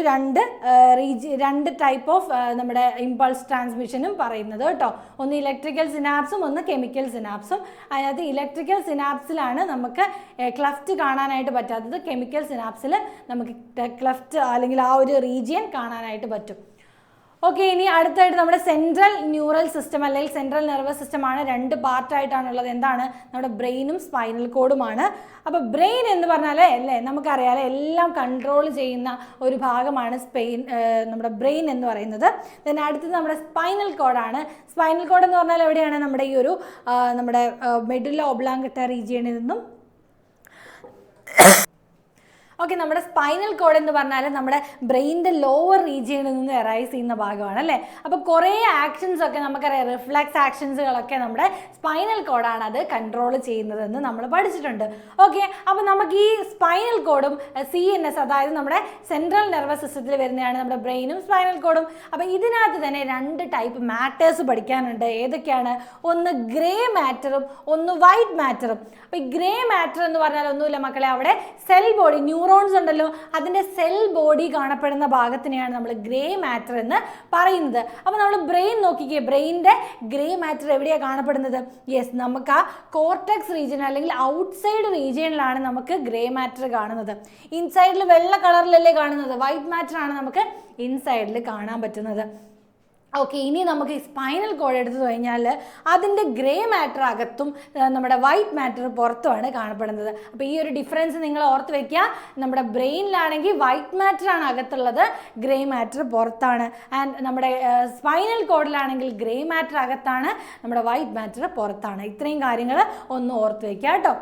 രണ്ട് ടൈപ്പ് ഓഫ് നമ്മുടെ ഇമ്പൾസ് ട്രാൻസ്മിഷനും പറയുന്നത് കേട്ടോ. ഒന്ന് ഇലക്ട്രിക്കൽ സിനാപ്സും ഒന്ന് കെമിക്കൽ സിനാപ്സും. അതിനകത്ത് ഇലക്ട്രിക്കൽ സിനാപ്സിലാണ് നമുക്ക് ക്ലെഫ്റ്റ് കാണാനായിട്ട് പറ്റാത്തത്. കെമിക്കൽ സിനാപ്സിൽ നമുക്ക് ക്ലെഫ്റ്റ് അല്ലെങ്കിൽ ആ ഒരു റീജിയൻ കാണാനായിട്ട് പറ്റും. ഓക്കെ, ഇനി അടുത്തായിട്ട് നമ്മുടെ സെൻട്രൽ ന്യൂറൽ സിസ്റ്റം അല്ലെങ്കിൽ സെൻട്രൽ നെർവസ് സിസ്റ്റമാണ്. രണ്ട് പാർട്ടായിട്ടാണുള്ളത്. എന്താണ്? നമ്മുടെ ബ്രെയിനും സ്പൈനൽ കോഡുമാണ്. അപ്പോൾ ബ്രെയിൻ എന്ന് പറഞ്ഞാൽ അല്ലേ നമുക്കറിയാലോ എല്ലാം കൺട്രോൾ ചെയ്യുന്ന ഒരു ഭാഗമാണ് നമ്മുടെ ബ്രെയിൻ എന്ന് പറയുന്നത്. then അടുത്തത് നമ്മുടെ സ്പൈനൽ കോഡാണ്. സ്പൈനൽ കോഡ് എന്ന് പറഞ്ഞാൽ എവിടെയാണ്? നമ്മുടെ ഈ ഒരു നമ്മുടെ മെഡുല്ല ഒബ്ലാങ്കട്ട റീജിയനിൽ നിന്നും ഓക്കെ, നമ്മുടെ സ്പൈനൽ കോഡ് എന്ന് പറഞ്ഞാൽ നമ്മുടെ ബ്രെയിനിൻ്റെ ലോവർ റീജിയനിൽ നിന്ന് എറൈസ് ചെയ്യുന്ന ഭാഗമാണ് അല്ലേ. അപ്പോൾ കുറേ ആക്ഷൻസ് ഒക്കെ നമുക്കറിയാം, റിഫ്ലക്സ് ആക്ഷൻസുകളൊക്കെ നമ്മുടെ സ്പൈനൽ കോഡാണ് അത് കൺട്രോൾ ചെയ്യുന്നതെന്ന് നമ്മൾ പഠിച്ചിട്ടുണ്ട്. ഓക്കെ, അപ്പോൾ നമുക്ക് ഈ സ്പൈനൽ കോഡും CNS അതായത് നമ്മുടെ സെൻട്രൽ നെർവസ് സിസ്റ്റത്തിൽ വരുന്നതാണ് നമ്മുടെ ബ്രെയിനും സ്പൈനൽ കോഡും. അപ്പോൾ ഇതിനകത്ത് തന്നെ രണ്ട് ടൈപ്പ് മാറ്റേഴ്സ് പഠിക്കാനുണ്ട്. ഏതൊക്കെയാണ്? ഒന്ന് ഗ്രേ മാറ്ററും ഒന്ന് വൈറ്റ് മാറ്ററും. അപ്പോൾ ഈ ഗ്രേ മാറ്റർ എന്ന് പറഞ്ഞാൽ ഒന്നുമില്ല മക്കളെ, അവിടെ സെൽ ബോഡി ന്യൂറോൺസ് ഉണ്ടല്ലോ, അതിൻ്റെ സെൽ ബോഡി കാണപ്പെടുന്ന ഭാഗത്തിനെയാണ് നമ്മൾ ഗ്രേ മാറ്റർ എന്ന് പറയുന്നത്. അപ്പോൾ നമ്മൾ ബ്രെയിൻ നോക്കിക്കേ, ബ്രെയിനിൻ്റെ ഗ്രേ മാറ്റർ എവിടെയാണ് കാണപ്പെടുന്നത്? യെസ്, നമുക്ക് ആ കോർട്ടെക്സ് റീജിയൻ അല്ലെങ്കിൽ ഔട്ട്സൈഡ് റീജിയനിലാണ് നമുക്ക് ഗ്രേ മാറ്റർ കാണുന്നത്. ഇൻസൈഡിൽ വെള്ള കളറിലല്ലേ കാണുന്നത്, വൈറ്റ് മാറ്റർ ആണ് നമുക്ക് ഇൻസൈഡിൽ കാണാൻ പറ്റുന്നത്. ഓക്കെ, ഇനി നമുക്ക് ഈ സ്പൈനൽ കോഡ് എടുത്തു കഴിഞ്ഞാൽ അതിൻ്റെ ഗ്രേ മാറ്റർ അകത്തും നമ്മുടെ വൈറ്റ് മാറ്റർ പുറത്തുമാണ് കാണപ്പെടുന്നത്. അപ്പോൾ ഈ ഒരു ഡിഫറൻസ് നിങ്ങൾ ഓർത്ത് വയ്ക്കുക. നമ്മുടെ ബ്രെയിനിലാണെങ്കിൽ വൈറ്റ് മാറ്റർ ആണ് അകത്തുള്ളത്, ഗ്രേ മാറ്റർ പുറത്താണ്. ആൻഡ് നമ്മുടെ സ്പൈനൽ കോഡിലാണെങ്കിൽ ഗ്രേ മാറ്റർ അകത്താണ്, നമ്മുടെ വൈറ്റ് മാറ്റർ പുറത്താണ്. ഇത്രയും കാര്യങ്ങൾ ഒന്ന് ഓർത്ത് വയ്ക്കുക കേട്ടോ.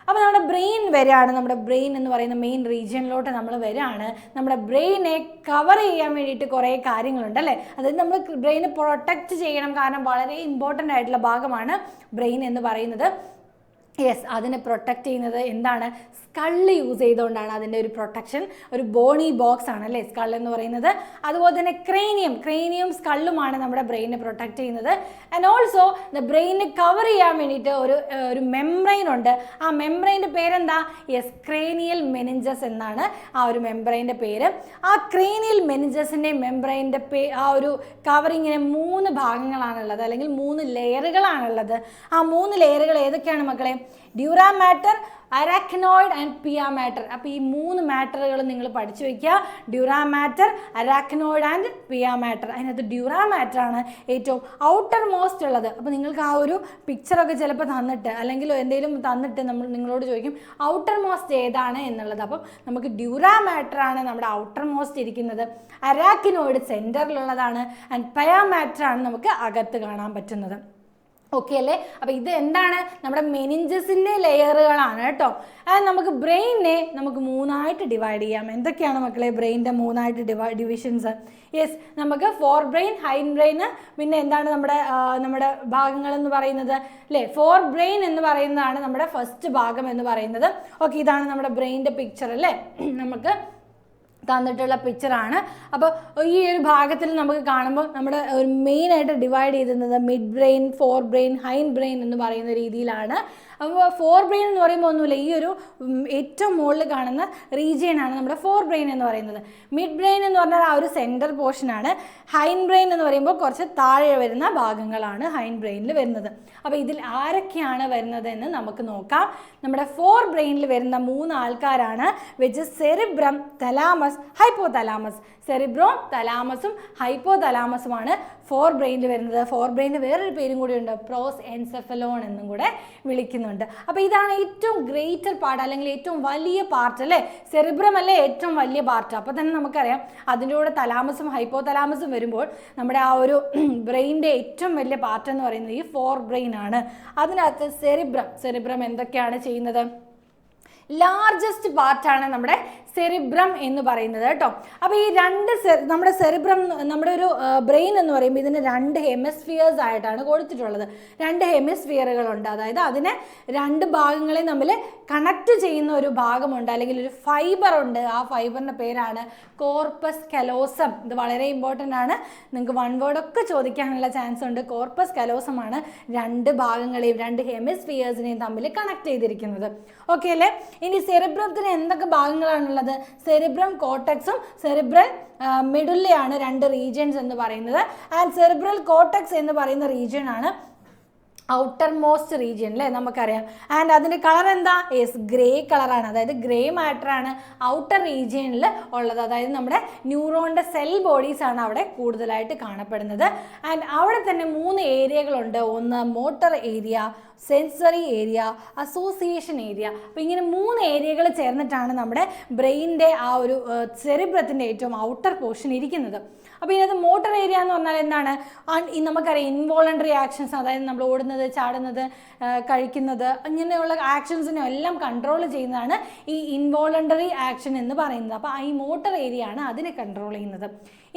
അപ്പോൾ നമ്മുടെ ബ്രെയിൻ വരികയാണ്. നമ്മുടെ ബ്രെയിൻ എന്ന് പറയുന്ന മെയിൻ റീജിയനിലോട്ട് നമ്മൾ വരികയാണ്. നമ്മുടെ ബ്രെയിനെ കവർ ചെയ്യാൻ വേണ്ടിയിട്ട് കുറേ കാര്യങ്ങളുണ്ട് അല്ലേ. അതായത് നമ്മൾ ബ്രെയിനെ പ്രൊട്ടക്റ്റ് ചെയ്യണം, കാരണം വളരെ ഇമ്പോർട്ടൻ്റ് ആയിട്ടുള്ള ഭാഗമാണ് ബ്രെയിൻ എന്ന് പറയുന്നത്. യെസ്, അതിനെ പ്രൊട്ടക്റ്റ് ചെയ്യുന്നത് എന്താണ്? സ്കള്ള് യൂസ് ചെയ്തുകൊണ്ടാണ് അതിൻ്റെ ഒരു പ്രൊട്ടക്ഷൻ. ഒരു ബോണി ബോക്സ് ആണ് അല്ലേ സ്കൾ എന്ന് പറയുന്നത്. അതുപോലെ തന്നെ ക്രേനിയം സ്കള്ളുമാണ് നമ്മുടെ ബ്രെയിനെ പ്രൊട്ടക്റ്റ് ചെയ്യുന്നത്. ആൻഡ് ഓൾസോ ബ്രെയിനെ കവർ ചെയ്യാൻ വേണ്ടിയിട്ട് ഒരു മെംബ്രെയിൻ ഉണ്ട്. ആ മെംബ്രെയിൻ്റെ പേരെന്താ? യെസ്, ക്രേനിയൽ മെനിഞ്ചസ് എന്നാണ് ആ ഒരു മെംബ്രെയിൻ്റെ പേര്. ആ ക്രേനിയൽ മെനിഞ്ചസിൻ്റെ മെംബ്രെയിൻ്റെ ആ ഒരു കവറിങ്ങിന് 3 ഭാഗങ്ങളാണുള്ളത്, അല്ലെങ്കിൽ 3 ലെയറുകളാണുള്ളത്. ആ 3 ലെയറുകൾ ഏതൊക്കെയാണ് മക്കളെ? Dura matter, arachnoid and Piya matter. അപ്പോൾ ഈ 3 മാറ്ററുകൾ നിങ്ങൾ പഠിച്ചു വയ്ക്കുക. Dura matter, arachnoid and Piya matter. അതിനകത്ത് ഡ്യൂറാ മാറ്റർ ആണ് ഏറ്റവും ഔട്ടർ മോസ്റ്റ് ഉള്ളത്. അപ്പോൾ നിങ്ങൾക്ക് ആ ഒരു പിക്ചറൊക്കെ ചിലപ്പോൾ തന്നിട്ട് അല്ലെങ്കിൽ എന്തെങ്കിലും തന്നിട്ട് നിങ്ങളോട് ചോദിക്കും ഔട്ടർ മോസ്റ്റ് ഏതാണ് എന്നുള്ളത്. അപ്പം നമുക്ക് ഡ്യൂറാ മാറ്റർ ആണ് നമ്മുടെ ഔട്ടർ മോസ്റ്റ് ഇരിക്കുന്നത്. അരാക്നോയിഡ് സെൻറ്ററിലുള്ളതാണ്. ആൻഡ് പിയ മാറ്റർ ആണ് നമുക്ക് അകത്ത് കാണാൻ പറ്റുന്നത്. ഓക്കെ അല്ലേ. അപ്പോൾ ഇത് എന്താണ്? നമ്മുടെ മെനിഞ്ചസിൻ്റെ ലെയറുകളാണ് കേട്ടോ. നമുക്ക് ബ്രെയിനെ നമുക്ക് 3ആയിട്ട് ഡിവൈഡ് ചെയ്യാം. എന്തൊക്കെയാണ് മക്കളെ ബ്രെയിനിൻ്റെ 3ആയിട്ട് ഡിവിഷൻസ്? യെസ്, നമുക്ക് ഫോർ ബ്രെയിൻ, ഹൈൻഡ് ബ്രെയിൻ, പിന്നെ എന്താണ് നമ്മുടെ ഭാഗങ്ങളെന്ന് പറയുന്നത് അല്ലേ. ഫോർ ബ്രെയിൻ എന്ന് പറയുന്നതാണ് നമ്മുടെ ഫസ്റ്റ് ഭാഗം എന്ന് പറയുന്നത്. ഓക്കെ, ഇതാണ് നമ്മുടെ ബ്രെയിനിൻ്റെ പിക്ചർ അല്ലേ. നമുക്ക് തന്നിട്ടുള്ള പിക്ചറാണ്. അപ്പോൾ ഈ ഒരു ഭാഗത്തിൽ നമുക്ക് കാണുമ്പോൾ നമ്മുടെ ഒരു മെയിനായിട്ട് ഡിവൈഡ് ചെയ്തിരുന്നത് mid brain, fore brain, hind brain എന്ന് പറയുന്ന രീതിയിലാണ്. അപ്പോൾ ഫോർ ബ്രെയിൻ എന്ന് പറയുമ്പോൾ ഒന്നുമില്ല, ഈ ഒരു ഏറ്റവും മുകളിൽ കാണുന്ന റീജിയനാണ് നമ്മുടെ ഫോർ ബ്രെയിൻ എന്ന് പറയുന്നത്. മിഡ് ബ്രെയിൻ എന്ന് പറഞ്ഞാൽ ആ ഒരു സെൻറ്റർ പോർഷനാണ്. ഹൈൻഡ് ബ്രെയിൻ എന്ന് പറയുമ്പോൾ കുറച്ച് താഴെ വരുന്ന ഭാഗങ്ങളാണ് ഹൈൻഡ് ബ്രെയിനിൽ വരുന്നത്. അപ്പോൾ ഇതിൽ ആരൊക്കെയാണ് വരുന്നത് എന്ന് നമുക്ക് നോക്കാം. നമ്മുടെ ഫോർ ബ്രെയിനിൽ വരുന്ന 3 ആൾക്കാരാണ്, which cerebrum, thalamus, hypothalamus. Cerebrum, തലാമസും ഹൈപ്പോതലാമസുമാണ് ഫോർ ബ്രെയിനിൽ വരുന്നത്. ഫോർ ബ്രെയിനിന് വേറൊരു പേരും കൂടി ഉണ്ട്, പ്രോസ് എൻസെഫലോൺ എന്നും കൂടെ വിളിക്കുന്നുണ്ട്. അപ്പോൾ ഇതാണ് ഏറ്റവും ഗ്രേറ്റർ പാർട്ട്, അല്ലെങ്കിൽ ഏറ്റവും വലിയ പാർട്ട് അല്ലേ. സെറിബ്രം അല്ലേ ഏറ്റവും വലിയ പാർട്ട്. അപ്പോൾ തന്നെ നമുക്കറിയാം അതിൻ്റെ കൂടെ തലാമസും ഹൈപ്പോതലാമസും വരുമ്പോൾ നമ്മുടെ ആ ഒരു ബ്രെയിനിൻ്റെ ഏറ്റവും വലിയ പാർട്ട് എന്ന് പറയുന്നത് ഈ ഫോർ ബ്രെയിൻ ആണ്. അതിനകത്ത് സെറിബ്രം എന്തൊക്കെയാണ് ചെയ്യുന്നത്? ലാർജസ്റ്റ് പാർട്ടാണ് നമ്മുടെ സെറിബ്രം എന്ന് പറയുന്നത് കേട്ടോ. അപ്പോൾ ഈ നമ്മുടെ സെറിബ്രം, നമ്മുടെ ഒരു ബ്രെയിൻ എന്ന് പറയുമ്പോൾ ഇതിന് 2 ഹെമിസ്ഫിയേഴ്സ് ആയിട്ടാണ് കൊടുത്തിട്ടുള്ളത്. 2 ഹെമിസ്ഫിയറുകളുണ്ട്. അതായത് അതിനെ 2 ഭാഗങ്ങളെ തമ്മിൽ കണക്ട് ചെയ്യുന്ന ഒരു ഭാഗമുണ്ട്, അല്ലെങ്കിൽ ഒരു ഫൈബർ ഉണ്ട്. ആ ഫൈബറിൻ്റെ പേരാണ് കോർപ്പസ് കലോസം. ഇത് വളരെ ഇമ്പോർട്ടൻ്റ് ആണ്, നിങ്ങൾക്ക് 1 വേർഡൊക്കെ ചോദിക്കാനുള്ള ചാൻസ് ഉണ്ട്. കോർപ്പസ് കലോസമാണ് 2 ഭാഗങ്ങളെയും 2 ഹെമിസ്ഫിയേഴ്സിനെയും തമ്മിൽ കണക്ട് ചെയ്തിരിക്കുന്നത്. ഓക്കെ അല്ലേ? ഇനി സെറിബ്രത്തിന് എന്തൊക്കെ ഭാഗങ്ങളാണുള്ളത്? സെറിബ്രം കോർട്ടെക്സും സെറിബ്രൽ മെഡുല്ലയാണ് 2 റീജിയൻസ് എന്ന് പറയുന്നത്. ആൻഡ് സെറിബ്രൽ കോർട്ടെക്സ് എന്ന് പറയുന്ന റീജിയൻ ആണ് ഔട്ടർ മോസ്റ്റ് റീജിയൻ അല്ലേ, നമുക്കറിയാം. ആൻഡ് അതിൻ്റെ കളർ എന്താ? യെസ്, ഗ്രേ കളറാണ്. അതായത് ഗ്രേ മാറ്ററാണ് ഔട്ടർ റീജിയനിൽ ഉള്ളത്. അതായത് നമ്മുടെ ന്യൂറോണിൻ്റെ സെൽ ബോഡീസ് ആണ് അവിടെ കൂടുതലായിട്ട് കാണപ്പെടുന്നത്. ആൻഡ് അവിടെ തന്നെ 3 ഏരിയകളുണ്ട്. ഒന്ന് motor area, sensory area, association area. അപ്പോൾ ഇങ്ങനെ 3 ഏരിയകൾ ചേർന്നിട്ടാണ് നമ്മുടെ ബ്രെയിനിൻ്റെ ആ ഒരു സെറിബ്രത്തിൻ്റെ ഏറ്റവും ഔട്ടർ പോർഷൻ ഇരിക്കുന്നത്. അപ്പോൾ ഇതിനകത്ത് മോട്ടർ ഏരിയ എന്ന് പറഞ്ഞാൽ എന്താണ്? നമുക്കറിയാം ഇൻവോളണ്ടറി ആക്ഷൻസ്, അതായത് നമ്മൾ ഓടുന്നത്, ചാടുന്നത്, കഴിക്കുന്നത്, അങ്ങനെയുള്ള ആക്ഷൻസിനും എല്ലാം കൺട്രോൾ ചെയ്യുന്നതാണ് ഈ ഇൻവോളണ്ടറി ആക്ഷൻ എന്ന് പറയുന്നത്. അപ്പോൾ ഈ മോട്ടർ ഏരിയ ആണ് അതിനെ കൺട്രോൾ ചെയ്യുന്നത്.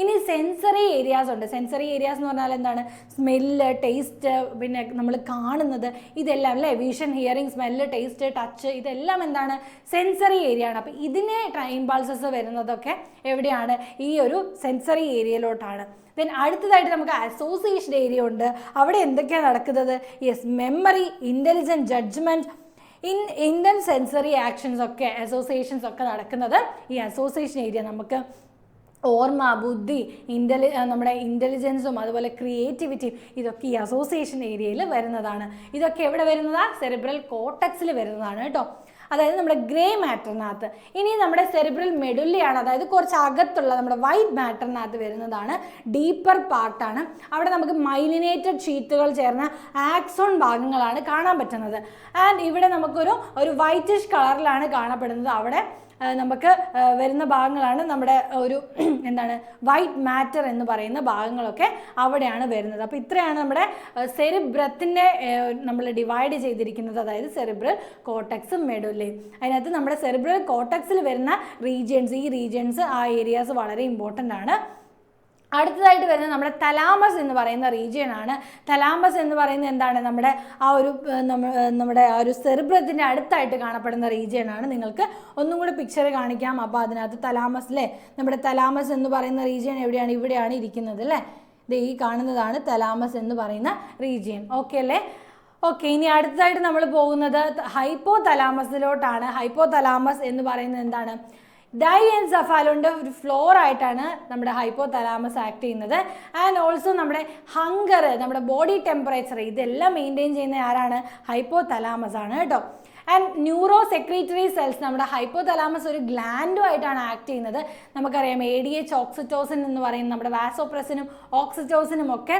ഇനി സെൻസറി ഏരിയാസ് ഉണ്ട്. സെൻസറി ഏരിയാസ് എന്ന് പറഞ്ഞാൽ എന്താണ്? സ്മെല്ല്, ടേസ്റ്റ്, പിന്നെ നമ്മൾ കാണുന്നത്, ഇതെല്ലാം അല്ലേ. Vision, hearing, smell, taste, touch, ഇതെല്ലാം എന്താണ്? സെൻസറി ഏരിയ ആണ്. അപ്പോൾ ഇതിനെ ഇമ്പൾസസ് വരുന്നതൊക്കെ എവിടെയാണ്? ഈ ഒരു സെൻസറി ഏരിയയിലോട്ടാണ്. ദെൻ അടുത്തതായിട്ട് നമുക്ക് അസോസിയേഷൻ ഏരിയ ഉണ്ട്. അവിടെ എന്തൊക്കെയാണ് നടക്കുന്നത്? യെസ്, മെമ്മറി, ഇൻ്റലിജൻറ്റ്, ജഡ്ജ്മെൻറ്റ്, ഇൻഡൻ സെൻസറി ആക്ഷൻസ് ഒക്കെ, അസോസിയേഷൻസ് ഒക്കെ നടക്കുന്നത് ഈ അസോസിയേഷൻ ഏരിയ. നമുക്ക് ഓർമ്മ, ബുദ്ധി, നമ്മുടെ ഇൻ്റലിജൻസും അതുപോലെ ക്രിയേറ്റിവിറ്റിയും ഇതൊക്കെ ഈ അസോസിയേഷൻ ഏരിയയിൽ വരുന്നതാണ്. ഇതൊക്കെ എവിടെ വരുന്നതാണ്? സെറിബ്രൽ കോർട്ടെക്സിൽ വരുന്നതാണ് കേട്ടോ. അതായത് നമ്മുടെ ഗ്രേ മാറ്ററിനകത്ത്. ഇനി നമ്മുടെ സെറിബ്രൽ മെഡുല്ലയാണ്, അതായത് കുറച്ച് അകത്തുള്ള നമ്മുടെ വൈറ്റ് മാറ്ററിനകത്ത് വരുന്നതാണ്. ഡീപ്പർ പാർട്ടാണ്. അവിടെ നമുക്ക് മൈലിനേറ്റഡ് ഷീറ്റുകൾ ചേർന്ന ആക്സോൺ ഭാഗങ്ങളാണ് കാണാൻ പറ്റുന്നത്. ആൻഡ് ഇവിടെ നമുക്കൊരു വൈറ്റിഷ് കളറിലാണ് കാണപ്പെടുന്നത്. അവിടെ നമുക്ക് വരുന്ന ഭാഗങ്ങളാണ് നമ്മുടെ ഒരു വൈറ്റ് മാറ്റർ എന്ന് പറയുന്ന ഭാഗങ്ങളൊക്കെ അവിടെയാണ് വരുന്നത്. അപ്പോൾ ഇത്രയാണ് നമ്മുടെ സെറിബ്രത്തിൻ്റെ നമ്മൾ ഡിവൈഡ് ചെയ്തിരിക്കുന്നത്. അതായത് സെറിബ്രൽ കോർട്ടെക്സും മെഡുല്ലയും. അതിനകത്ത് നമ്മുടെ സെറിബ്രൽ കോർട്ടെക്സിൽ വരുന്ന റീജിയൻസ്, ഈ റീജിയൻസ്, ആ ഏരിയാസ് വളരെ ഇമ്പോർട്ടൻ്റ് ആണ്. അടുത്തതായിട്ട് വരുന്നത് നമ്മുടെ തലാമസ് എന്ന് പറയുന്ന റീജിയൻ ആണ്. തലാമസ് എന്ന് പറയുന്നത് എന്താണ്? നമ്മുടെ ആ ഒരു സെറിബ്രത്തിൻ്റെ അടുത്തായിട്ട് കാണപ്പെടുന്ന റീജിയൻ ആണ്. നിങ്ങൾക്ക് ഒന്നും കൂടെ പിക്ചർ കാണിക്കാം. അപ്പോൾ അതിനകത്ത് തലാമസ് അല്ലേ, നമ്മുടെ തലാമസ് എന്ന് പറയുന്ന റീജിയൻ എവിടെയാണ്? ഇവിടെയാണ് ഇരിക്കുന്നത് അല്ലേ. ഇത് ഈ കാണുന്നതാണ് തലാമസ് എന്ന് പറയുന്ന റീജിയൻ. ഓക്കെ അല്ലേ? ഓക്കെ, ഇനി അടുത്തതായിട്ട് നമ്മൾ പോകുന്നത് ഹൈപ്പോ തലാമസിലോട്ടാണ്. ഹൈപ്പോ തലാമസ് എന്ന് പറയുന്നത് എന്താണ്? ഡൈഎൻസെഫാലോണിൻ്റെ ഒരു ഫ്ലോർ ആയിട്ടാണ് നമ്മുടെ ഹൈപ്പോ തലാമസ് ആക്ട് ചെയ്യുന്നത്. ആൻഡ് ഓൾസോ നമ്മുടെ ഹങ്കർ, നമ്മുടെ ബോഡി ടെമ്പറേച്ചർ, ഇതെല്ലാം മെയിൻറ്റെയിൻ ചെയ്യുന്ന ആരാണ്? ഹൈപ്പോ തലാമസ് ആണ് കേട്ടോ. ആൻഡ് ന്യൂറോ സെക്രീറ്ററി സെൽസ്, നമ്മുടെ ഹൈപ്പോ തലാമസ് ഒരു ഗ്ലാൻഡുമായിട്ടാണ് ആക്ട് ചെയ്യുന്നത്. നമുക്കറിയാം ADH, ഓക്സിറ്റോസിൻ എന്ന് പറയുന്ന നമ്മുടെ വാസോപ്രസിനും ഓക്സിറ്റോസിനും ഒക്കെ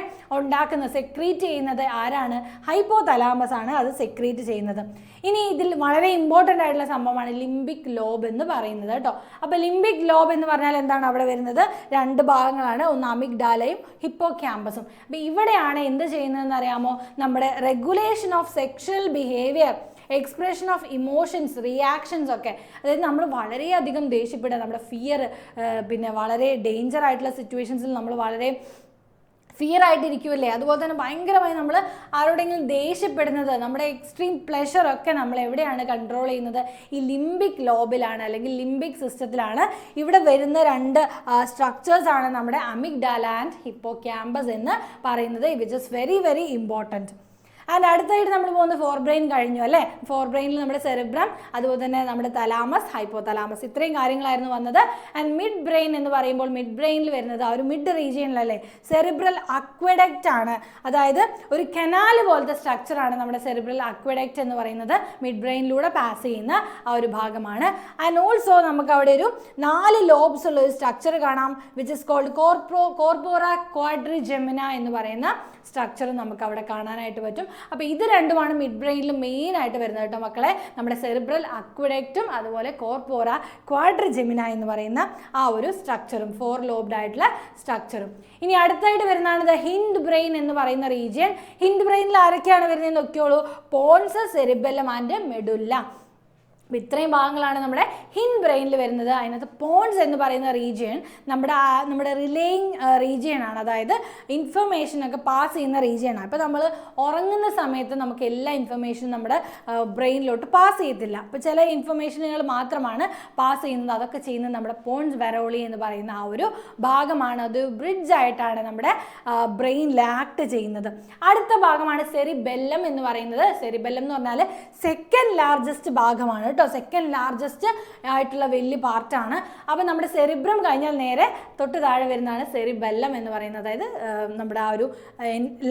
സെക്രീറ്റ് ചെയ്യുന്നത് ആരാണ്? ഹൈപ്പോ തലാമസ് ആണ് അത് സെക്രീറ്റ് ചെയ്യുന്നത്. ഇനി ഇതിൽ വളരെ ഇമ്പോർട്ടൻ്റ് ആയിട്ടുള്ള സംഭവമാണ് ലിംബിക് ലോബ് എന്ന് പറയുന്നത് കേട്ടോ. അപ്പോൾ ലിംബിക് ലോബ് എന്ന് പറഞ്ഞാൽ എന്താണ്? അവിടെ വരുന്നത് 2 ഭാഗങ്ങളാണ്. ഒന്ന് അമിഗ്ഡാലയും ഹിപ്പോ ക്യാമ്പസും. അപ്പോൾ ഇവിടെയാണ് എന്ത് ചെയ്യുന്നതെന്ന് അറിയാമോ? നമ്മുടെ regulation of sexual behaviour, expression of emotions, reactions ഒക്കെ. അതായത് നമ്മൾ വളരെയധികം ദേഷ്യപ്പെടുക, നമ്മുടെ ഫിയർ, പിന്നെ വളരെ ഡേഞ്ചർ ആയിട്ടുള്ള സിറ്റുവേഷൻസിൽ നമ്മൾ വളരെ ഫിയർ ആയിട്ടിരിക്കുമല്ലേ, അതുപോലെ തന്നെ ഭയങ്കരമായി നമ്മൾ ആരോടെങ്കിലും ദേഷ്യപ്പെടുന്നത്, നമ്മുടെ എക്സ്ട്രീം പ്ലഷറൊക്കെ നമ്മൾ എവിടെയാണ് കൺട്രോൾ ചെയ്യുന്നത്? ഈ ലിംബിക് ലോബിലാണ്, അല്ലെങ്കിൽ ലിംബിക് സിസ്റ്റത്തിലാണ്. ഇവിടെ വരുന്ന രണ്ട് സ്ട്രക്ചേഴ്സ് ആണ് നമ്മുടെ അമിഗ്ഡാല ആൻഡ് ഹിപ്പോക്യാമ്പസ് എന്ന് പറയുന്നത്, which is very very important. And അടുത്തായിട്ട് നമ്മൾ പോകുന്നത് ഫോർ ബ്രെയിൻ കഴിഞ്ഞു അല്ലേ. ഫോർ ബ്രെയിനിൽ നമ്മുടെ സെറിബ്രം, അതുപോലെ തന്നെ നമ്മുടെ തലാമസ്, ഹൈപ്പോതലാമസ്, ഇത്രയും കാര്യങ്ങളായിരുന്നു വന്നത്. ആൻഡ് മിഡ് ബ്രെയിൻ എന്ന് പറയുമ്പോൾ മിഡ് ബ്രെയിനിൽ വരുന്നത് ആ ഒരു മിഡ് റീജിയനിലല്ലേ സെറിബ്രൽ അക്വഡക്റ്റ് ആണ്. അതായത് ഒരു കനാൽ പോലത്തെ സ്ട്രക്ചറാണ് നമ്മുടെ സെറിബ്രൽ അക്വഡക്റ്റ് എന്ന് പറയുന്നത്. മിഡ് ബ്രെയിനിലൂടെ പാസ് ചെയ്യുന്ന ആ ഒരു ഭാഗമാണ്. ആൻഡ് ഓൾസോ നമുക്ക് അവിടെ ഒരു 4 ലോബ്സ് ഉള്ള ഒരു സ്ട്രക്ചർ കാണാം, വിച്ച് ഇസ് കോൾഡ് കോർപോറ ക്വാഡ്രിജെമിന എന്ന് പറയുന്ന സ്ട്രക്ചർ നമുക്ക് അവിടെ കാണാനായിട്ട് പറ്റും. അപ്പോൾ ഇത് രണ്ടുമാണ് മിഡ് ബ്രെയിനിൽ മെയിൻ ആയിട്ട് വരുന്നത് കേട്ടോ മക്കളെ, നമ്മുടെ സെറിബ്രൽ അക്വഡക്റ്റും അതുപോലെ കോർപോറ ക്വാഡ്രിജെമിന എന്ന് പറയുന്ന ആ ഒരു സ്ട്രക്ചറും, 4 ലോബ്ഡ് ആയിട്ടുള്ള സ്ട്രക്ചറും. ഇനി അടുത്തായിട്ട് വരുന്നതാണ് ഹിൻഡ് ബ്രെയിൻ എന്ന് പറയുന്ന റീജിയൻ. ഹിൻഡ് ബ്രെയിനിൽ ആരൊക്കെയാണ് വരുന്നതെന്ന് നോക്കിയോളൂ, പോൺസ്, സെറിബെല്ലം ആൻഡ് മെഡുല്ല. അപ്പോൾ ഇത്രയും ഭാഗങ്ങളാണ് നമ്മുടെ ഹിൻഡ് ബ്രെയിനിൽ വരുന്നത്. അതിനകത്ത് പോൺസ് എന്ന് പറയുന്ന റീജിയൻ നമ്മുടെ റിലേയിങ് റീജിയൻ ആണ്, അതായത് ഇൻഫർമേഷനൊക്കെ പാസ് ചെയ്യുന്ന റീജിയനാണ്. അപ്പോൾ നമ്മൾ ഉറങ്ങുന്ന സമയത്ത് നമുക്ക് എല്ലാ ഇൻഫർമേഷനും നമ്മുടെ ബ്രെയിനിലോട്ട് പാസ് ചെയ്യത്തില്ല. അപ്പോൾ ചില ഇൻഫർമേഷനുകൾ മാത്രമാണ് പാസ് ചെയ്യുന്നത്. അതൊക്കെ ചെയ്യുന്നത് നമ്മുടെ പോൺസ് വെറോളി എന്ന് പറയുന്ന ആ ഒരു ഭാഗമാണ്. അത് ബ്രിഡ്ജ് ആയിട്ടാണ് നമ്മുടെ ബ്രെയിനിൽ ആക്ട് ചെയ്യുന്നത്. അടുത്ത ഭാഗമാണ് സെറിബെല്ലം എന്ന് പറയുന്നത്. സെറിബെല്ലം എന്ന് പറഞ്ഞാൽ സെക്കൻഡ് ലാർജസ്റ്റ് ഭാഗമാണ് കേട്ടോ, സെക്കൻഡ് ലാർജസ്റ്റ് ആയിട്ടുള്ള വലിയ പാർട്ടാണ്. അപ്പോൾ നമ്മുടെ സെറിബ്രം കഴിഞ്ഞാൽ നേരെ തൊട്ട് താഴെ വരുന്നതാണ് സെറിബെല്ലം എന്ന് പറയുന്നത്. അതായത് നമ്മുടെ ആ ഒരു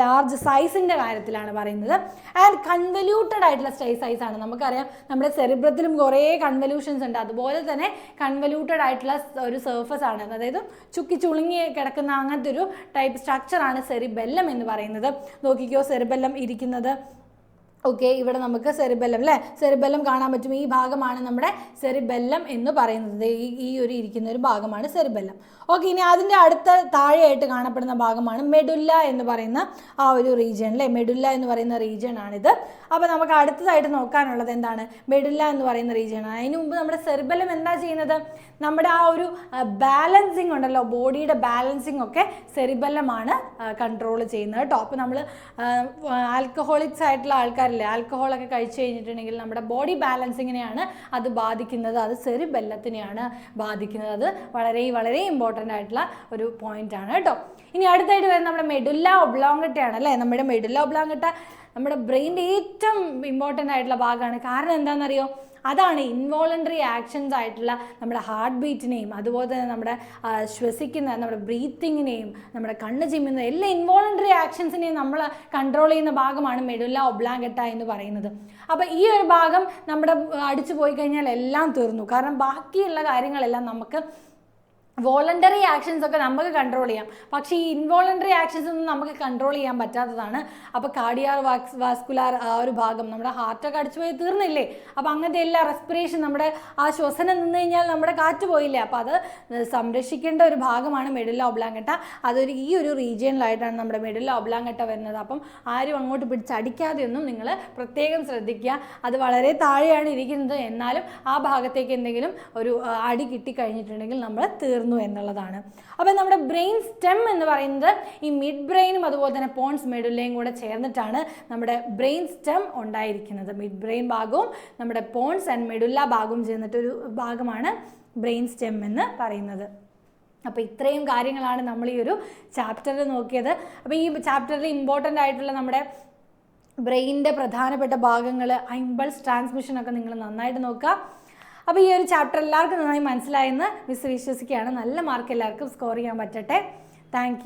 ലാർജ് സൈസിൻ്റെ കാര്യത്തിലാണ് പറയുന്നത്. ആൻഡ് കൺവല്യൂട്ടഡ് ആയിട്ടുള്ള സൈസാണ്. നമുക്കറിയാം നമ്മുടെ സെറിബ്രത്തിലും കുറേ കൺവല്യൂഷൻസ് ഉണ്ട്, അതുപോലെ തന്നെ കൺവല്യൂട്ടഡ് ആയിട്ടുള്ള ഒരു സർഫസ് ആണ്, അതായത് ചുക്കി ചുളുങ്ങി കിടക്കുന്ന അങ്ങനത്തെ ഒരു ടൈപ്പ് സ്ട്രക്ചറാണ് സെറിബെല്ലം എന്ന് പറയുന്നത്. നോക്കിക്കോ സെറിബെല്ലം ഇരിക്കുന്നത്. ഓക്കെ, ഇവിടെ നമുക്ക് സെറിബെല്ലം അല്ലേ, സെറിബെല്ലം കാണാൻ പറ്റും. ഈ ഭാഗമാണ് നമ്മുടെ സെറിബെല്ലം എന്ന് പറയുന്നത്. ഈ ഒരു ഇരിക്കുന്ന ഒരു ഭാഗമാണ് സെറിബെല്ലം. ഓക്കെ, ഇനി അതിൻ്റെ അടുത്ത താഴെയായിട്ട് കാണപ്പെടുന്ന ഭാഗമാണ് മെഡുല്ല എന്ന് പറയുന്ന ആ ഒരു റീജിയൻ അല്ലേ. മെഡുല്ല എന്ന് പറയുന്ന റീജിയൻ ആണിത്. അപ്പോൾ നമുക്ക് അടുത്തതായിട്ട് നോക്കാനുള്ളത് എന്താണ്? മെഡുല്ല എന്ന് പറയുന്ന റീജിയൻ ആണ്. അതിന് മുമ്പ് നമ്മുടെ സെറിബെല്ലം എന്താ ചെയ്യുന്നത്? നമ്മുടെ ആ ഒരു ബാലൻസിങ് ഉണ്ടല്ലോ, ബോഡിയുടെ ബാലൻസിങ് ഒക്കെ സെറിബെല്ലമാണ് കൺട്രോൾ ചെയ്യുന്നത് കേട്ടോ. അപ്പോൾ നമ്മൾ ആൽക്കഹോളിക്സ് ആയിട്ടുള്ള ആൾക്കാരില്ലേ, ആൽക്കഹോളൊക്കെ കഴിച്ചു കഴിഞ്ഞിട്ടുണ്ടെങ്കിൽ നമ്മുടെ ബോഡി ബാലൻസിങ്ങിനെയാണ് അത് ബാധിക്കുന്നത്, അത് സെറിബെല്ലത്തിനെയാണ് ബാധിക്കുന്നത്. അത് വളരെ വളരെ ഇമ്പോർട്ടൻ്റ് ആയിട്ടുള്ള ഒരു പോയിന്റ് ആണ് കേട്ടോ. ഇനി അടുത്തായിട്ട് വരുന്നത് നമ്മുടെ മെഡുല്ല ഒബ്ലോങ്കട്ടയാണ് അല്ലേ. നമ്മുടെ മെഡുല്ല ഒബ്ലോങ്കട്ട നമ്മുടെ ബ്രെയിൻ്റെ ഏറ്റവും ഇമ്പോർട്ടൻ്റ് ആയിട്ടുള്ള ഭാഗമാണ്. കാരണം എന്താണെന്നറിയോ? അതാണ് ഇൻവോളണ്ടറി ആക്ഷൻസ് ആയിട്ടുള്ള നമ്മുടെ ഹാർട്ട് ബീറ്റിനെയും അതുപോലെ തന്നെ നമ്മുടെ ശ്വസിക്കുന്ന നമ്മുടെ ബ്രീത്തിങ്ങിനെയും നമ്മുടെ കണ്ണ് ചിമ്മുന്ന എല്ലാ ഇൻവോളണ്ടറി ആക്ഷൻസിനെയും നമ്മൾ കൺട്രോൾ ചെയ്യുന്ന ഭാഗമാണ് മെഡുല്ല ഒബ്ലോങ്കട്ട എന്ന് പറയുന്നത്. അപ്പോൾ ഈ ഒരു ഭാഗം നമ്മുടെ അടിച്ചു പോയി കഴിഞ്ഞാൽ എല്ലാം തീർന്നു. കാരണം ബാക്കിയുള്ള കാര്യങ്ങളെല്ലാം നമുക്ക് വോളണ്ടറി ആക്ഷൻസ് ഒക്കെ നമുക്ക് കൺട്രോൾ ചെയ്യാം, പക്ഷേ ഈ ഇൻവോളണ്ടറി ആക്ഷൻസ് ഒന്നും നമുക്ക് കൺട്രോൾ ചെയ്യാൻ പറ്റാത്തതാണ്. അപ്പോൾ കാർഡിയാർ വാസ്കുലാർ ആ ഒരു ഭാഗം നമ്മുടെ ഹാർട്ടൊക്കെ അടിച്ചു പോയി തീർന്നില്ലേ. അപ്പോൾ അങ്ങനത്തെ എല്ലാ റെസ്പിറേഷൻ നമ്മുടെ ആ ശ്വസനം നിന്ന് കഴിഞ്ഞാൽ നമ്മുടെ കാറ്റ് പോയില്ലേ. അപ്പോൾ അത് സംരക്ഷിക്കേണ്ട ഒരു ഭാഗമാണ് മെഡുല്ല ഒബ്ലോങ്കട്ട. ഈ ഒരു റീജിയനിലായിട്ടാണ് നമ്മുടെ മെഡുല്ല ഒബ്ലോങ്കട്ട വരുന്നത്. അപ്പം ആരും അങ്ങോട്ട് പിടിച്ചടിക്കാതെയൊന്നും നിങ്ങൾ പ്രത്യേകം ശ്രദ്ധിക്കുക. അത് വളരെ താഴെയാണ് ഇരിക്കുന്നത്, എന്നാലും ആ ഭാഗത്തേക്ക് എന്തെങ്കിലും ഒരു അടി കിട്ടിക്കഴിഞ്ഞിട്ടുണ്ടെങ്കിൽ നമ്മൾ തീർന്നു എന്നുള്ളതാണ്. അപ്പോൾ നമ്മുടെ ബ്രെയിൻ സ്റ്റെം എന്ന് പറയുന്നത് ഈ മിഡ് ബ്രെയിനും അതുപോലെ തന്നെ പോൺസ് മെഡുല്ലയും കൂടെ ചേർന്നിട്ടാണ് നമ്മുടെ ബ്രെയിൻ സ്റ്റെം ഉണ്ടായിരിക്കുന്നത്. മിഡ് ബ്രെയിൻ ഭാഗവും നമ്മുടെ പോൺസ് ആൻഡ് മെഡുല്ല ഭാഗവും ചേർന്നിട്ടൊരു ഭാഗമാണ് ബ്രെയിൻ സ്റ്റെം എന്ന് പറയുന്നത്. അപ്പോൾ ഇത്രയും കാര്യങ്ങളാണ് നമ്മൾ ഈ ഒരു ചാപ്റ്ററിൽ നോക്കിയത്. അപ്പോൾ ഈ ചാപ്റ്ററിൽ ഇമ്പോർട്ടൻ്റ് ആയിട്ടുള്ള നമ്മുടെ ബ്രെയിനിൻ്റെ പ്രധാനപ്പെട്ട ഭാഗങ്ങൾ, ഇമ്പൾസ് ട്രാൻസ്മിഷനൊക്കെ നിങ്ങൾ നന്നായിട്ട് നോക്കുക. അപ്പോൾ ഈ ഒരു ചാപ്റ്റർ എല്ലാവർക്കും നന്നായി മനസ്സിലായെന്ന് മിസ് വിശ്വസിക്കുകയാണ്. നല്ല മാർക്ക് എല്ലാവർക്കും സ്കോർ ചെയ്യാൻ പറ്റട്ടെ. താങ്ക്